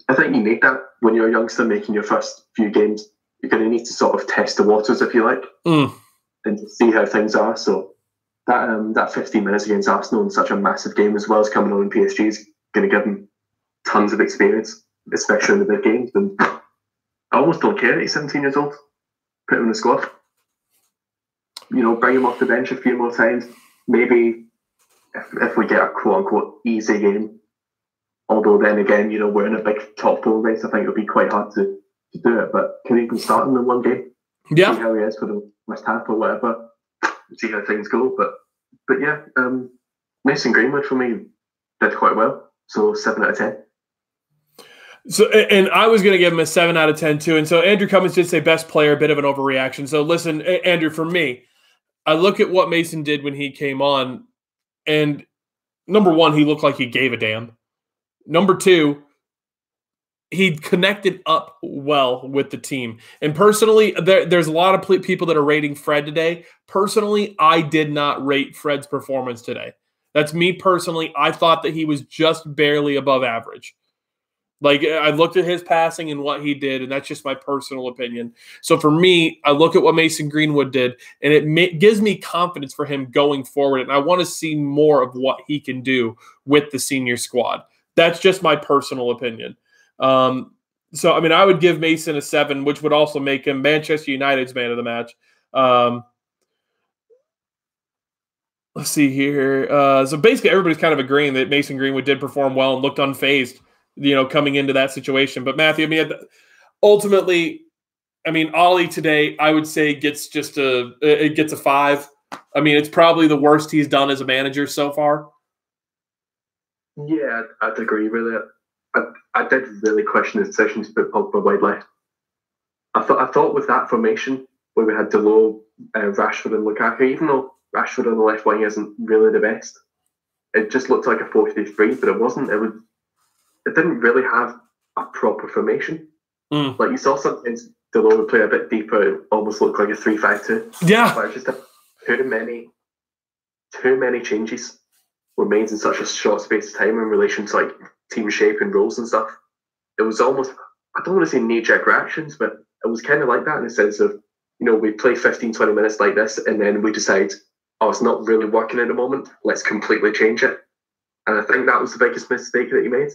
I think you need that when you're a youngster making your first few games. You're going to need to sort of test the waters, if you like, and to see how things are. So that 15 minutes against Arsenal in such a massive game, as well as coming on in PSG, is going to give him tons of experience, especially in the big games. And I almost don't care that he's 17 years old. Put him in the squad. Bring him off the bench a few more times. Maybe if we get a quote-unquote easy game, although then again, we're in a big top 4 race, I think it would be quite hard to do it. But can he even start him in one game? Yeah. See how he is for the West Ham or whatever. See how things go. But yeah, Mason Greenwood for me did quite well. So 7 out of 10. So, and I was going to give him a 7 out of 10 too. And so Andrew Cummins did say best player, a bit of an overreaction. So listen, Andrew, for me, I look at what Mason did when he came on, and number one, he looked like he gave a damn. Number two, he connected up well with the team. And personally, there's a lot of people that are rating Fred today. Personally, I did not rate Fred's performance today. That's me personally. I thought that he was just barely above average. Like, I looked at his passing and what he did, and that's just my personal opinion. So for me, I look at what Mason Greenwood did, and it gives me confidence for him going forward. And I want to see more of what he can do with the senior squad. That's just my personal opinion. So, I mean, I would give Mason a 7, which would also make him Manchester United's man of the match. Let's see here. So basically, everybody's kind of agreeing that Mason Greenwood did perform well and looked unfazed, coming into that situation. But Matthew, I mean, ultimately, I mean, Ollie today, I would say gets a 5. I mean, it's probably the worst he's done as a manager so far. Yeah, I'd agree with it. I did really question his decision to put Pogba wide left. I thought with that formation where we had Dalot, Rashford, and Lukaku, even though Rashford on the left wing isn't really the best, it just looked like a 4-3-3, but it wasn't. It didn't really have a proper formation. Like you saw sometimes Dalot would play a bit deeper, it almost looked like a 3-5-2. Yeah. But just too many changes were made in such a short space of time in relation to like team shape and roles and stuff. It was almost, I don't want to say knee-jerk reactions, but it was kind of like that in the sense of, we play 15-20 minutes like this and then we decide, oh, it's not really working at the moment, let's completely change it. And I think that was the biggest mistake that he made.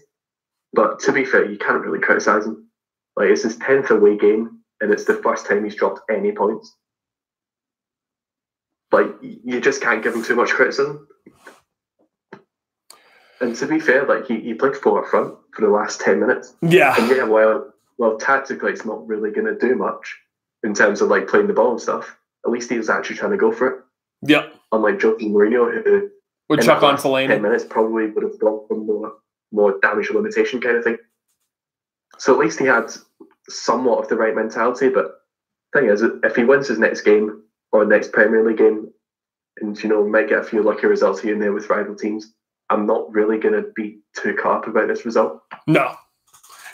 But to be fair, you can't really criticise him. Like, it's his 10th away game and it's the first time he's dropped any points. Like, you just can't give him too much criticism. And to be fair, like he played 4 up front for the last 10 minutes. Yeah. And yeah, well, tactically, it's not really going to do much in terms of like playing the ball and stuff. At least he was actually trying to go for it. Yep. Unlike Jose Mourinho, who would chuck on Fellaini. 10 minutes probably would have gone for more damage limitation kind of thing. So at least he had somewhat of the right mentality. But the thing is, if he wins his next game or next Premier League game, and might get a few lucky results here and there with rival teams, I'm not really going to be too caught up about this result. No,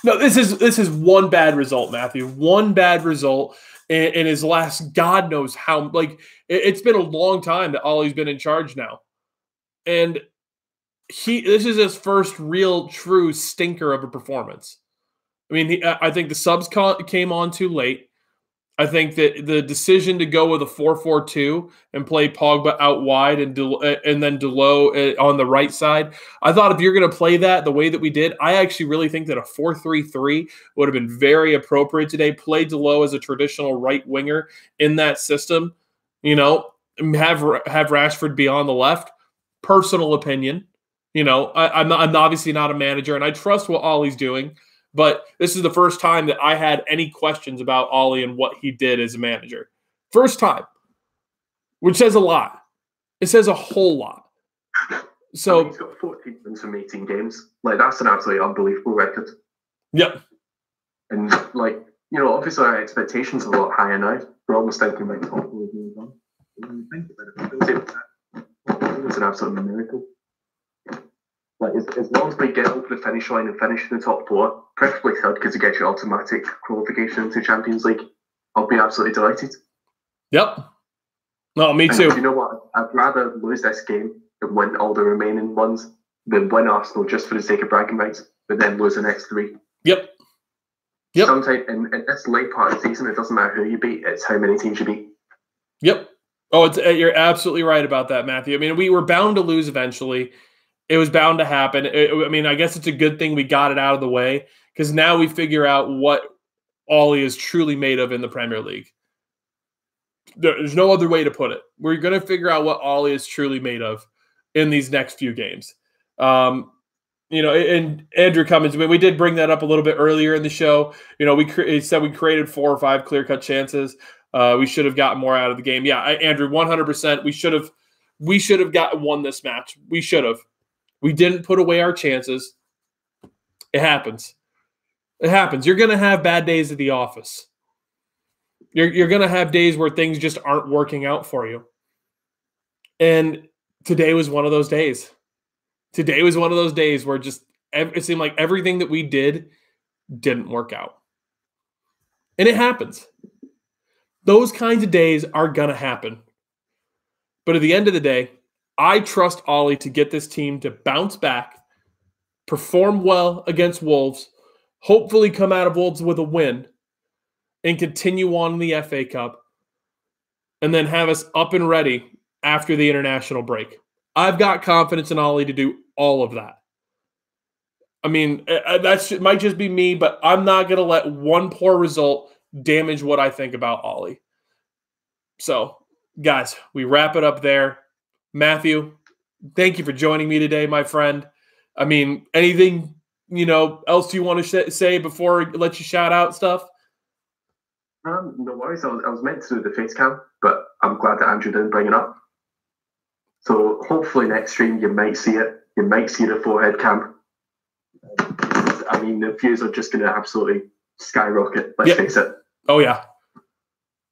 this is one bad result, Matthew. One bad result in his last, God knows how. Like, it's been a long time that Ollie's been in charge now, and this is his first real, true stinker of a performance. I mean, I think the subs came on too late. I think that the decision to go with a 4-4-2 and play Pogba out wide and then Dalot on the right side, I thought if you're going to play that the way that we did, I actually really think that a 4-3-3 would have been very appropriate today. Play Dalot as a traditional right winger in that system, have Rashford be on the left. Personal opinion, I'm obviously not a manager, and I trust what Ollie's doing. But this is the first time that I had any questions about Ollie and what he did as a manager. First time, which says a lot. It says a whole lot. So he's got 14 wins from 18 games. Like, that's an absolutely unbelievable record. Yep. And obviously our expectations are a lot higher now. We're almost thinking like top 4 games on. When you think about it, it's an absolute miracle. Like, as long as we get over the finish line and finish in the top 4, preferably third because it gets you automatic qualification into Champions League, I'll be absolutely delighted. Yep. No, me too. You know what? I'd rather lose this game and win all the remaining ones than win Arsenal just for the sake of bragging rights, but then lose the next 3. Yep. Sometimes in this late part of the season, it doesn't matter who you beat, it's how many teams you beat. Yep. Oh, you're absolutely right about that, Matthew. I mean, we were bound to lose eventually. It was bound to happen. I guess it's a good thing we got it out of the way because now we figure out what Ollie is truly made of in the Premier League. There's no other way to put it. We're going to figure out what Ollie is truly made of in these next few games. And Andrew Cummins, we did bring that up a little bit earlier in the show. We said we created 4 or 5 clear-cut chances. We should have gotten more out of the game. Yeah, Andrew, 100%. We should have won this match. We should have. We didn't put away our chances. It happens. It happens. You're going to have bad days at the office. You're going to have days where things just aren't working out for you. And today was one of those days. Today was one of those days where it seemed like everything that we did didn't work out. And it happens. Those kinds of days are going to happen. But at the end of the day, I trust Ollie to get this team to bounce back, perform well against Wolves, hopefully come out of Wolves with a win, and continue on in the FA Cup, and then have us up and ready after the international break. I've got confidence in Ollie to do all of that. I mean, it might just be me, but I'm not going to let one poor result damage what I think about Ollie. So, guys, we wrap it up there. Matthew, thank you for joining me today, my friend. I mean, anything, else you want to say before I let you shout out stuff? No worries. I was meant to do the face cam, but I'm glad that Andrew didn't bring it up. So hopefully next stream you might see it. You might see the forehead cam. I mean, the views are just going to absolutely skyrocket. Let's face it. Oh yeah.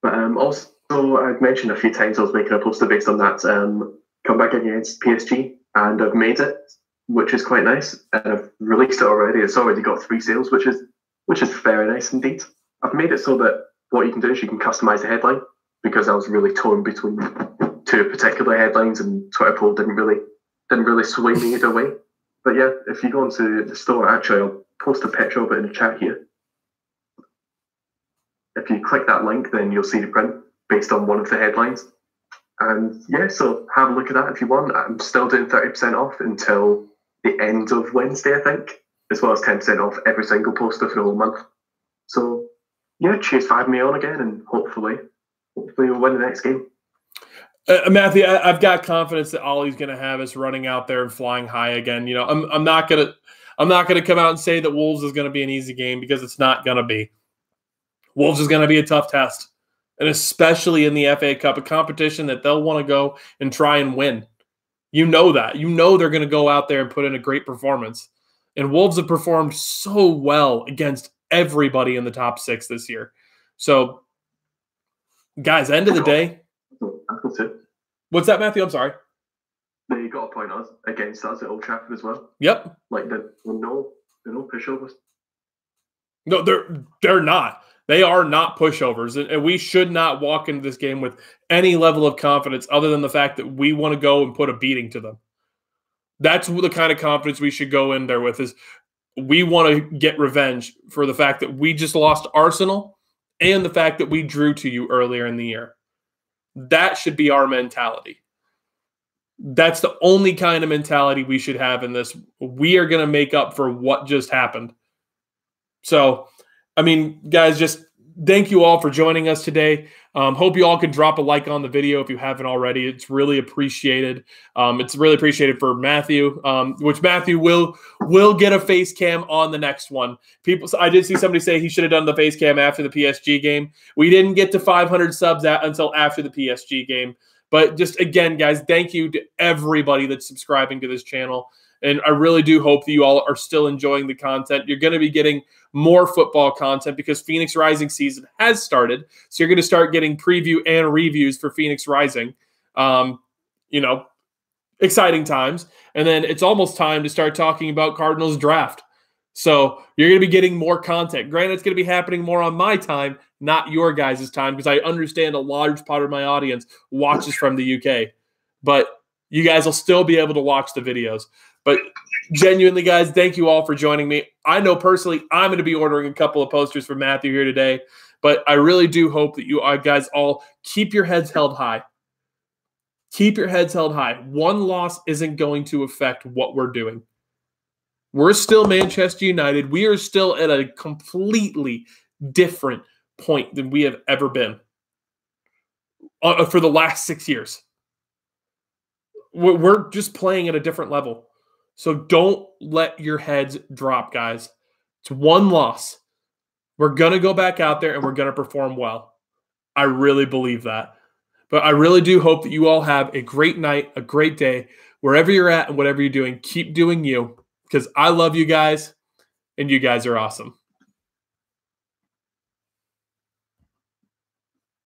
But also, I've mentioned a few times I was making a poster based on that comeback against PSG, and I've made it, which is quite nice. And I've released it already. It's already got 3 sales, which is very nice indeed. I've made it so that what you can do is you can customize the headline, because I was really torn between 2 particular headlines, and Twitter poll didn't really sway me either way. But yeah, if you go into the store, actually, I'll post a picture of it in the chat here. If you click that link, then you'll see the print based on one of the headlines. And yeah, so have a look at that if you want. I'm still doing 30% off until the end of Wednesday, I think, as well as 10% off every single poster for the whole month. So yeah, cheers for having me on again, and hopefully we'll win the next game. Matthew, I've got confidence that Ollie's going to have us running out there and flying high again. I'm not gonna come out and say that Wolves is going to be an easy game, because it's not going to be. Wolves is going to be a tough test, and especially in the FA Cup, a competition that they'll want to go and try and win. You know that. You know they're going to go out there and put in a great performance. And Wolves have performed so well against everybody in the top 6 this year. So, guys, end of the day. What's that, Matthew? I'm sorry. They got a point against us at Old Trafford as well. Yep. Like they're no pushovers. No, they're not. They are not pushovers, and we should not walk into this game with any level of confidence other than the fact that we want to go and put a beating to them. That's the kind of confidence we should go in there with, is we want to get revenge for the fact that we just lost Arsenal and the fact that we drew to you earlier in the year. That should be our mentality. That's the only kind of mentality we should have in this. We are going to make up for what just happened. So, I mean, guys, just thank you all for joining us today. Hope you all can drop a like on the video if you haven't already. It's really appreciated. It's really appreciated for Matthew, which Matthew will get a face cam on the next one. I did see somebody say he should have done the face cam after the PSG game. We didn't get to 500 subs until after the PSG game. But just again, guys, thank you to everybody that's subscribing to this channel. And I really do hope that you all are still enjoying the content. You're going to be getting more football content because Phoenix Rising season has started. So you're going to start getting preview and reviews for Phoenix Rising. Exciting times. And then it's almost time to start talking about Cardinals draft. So you're going to be getting more content. Granted, it's going to be happening more on my time, not your guys' time, because I understand a large part of my audience watches from the UK. But you guys will still be able to watch the videos. But genuinely, guys, thank you all for joining me. I know personally I'm going to be ordering a couple of posters for Matthew here today, but I really do hope that you guys all keep your heads held high. Keep your heads held high. One loss isn't going to affect what we're doing. We're still Manchester United. We are still at a completely different point than we have ever been for the last 6 years. We're just playing at a different level. So don't let your heads drop, guys. It's one loss. We're going to go back out there and we're going to perform well. I really believe that. But I really do hope that you all have a great night, a great day, wherever you're at and whatever you're doing. Keep doing you, because I love you guys and you guys are awesome.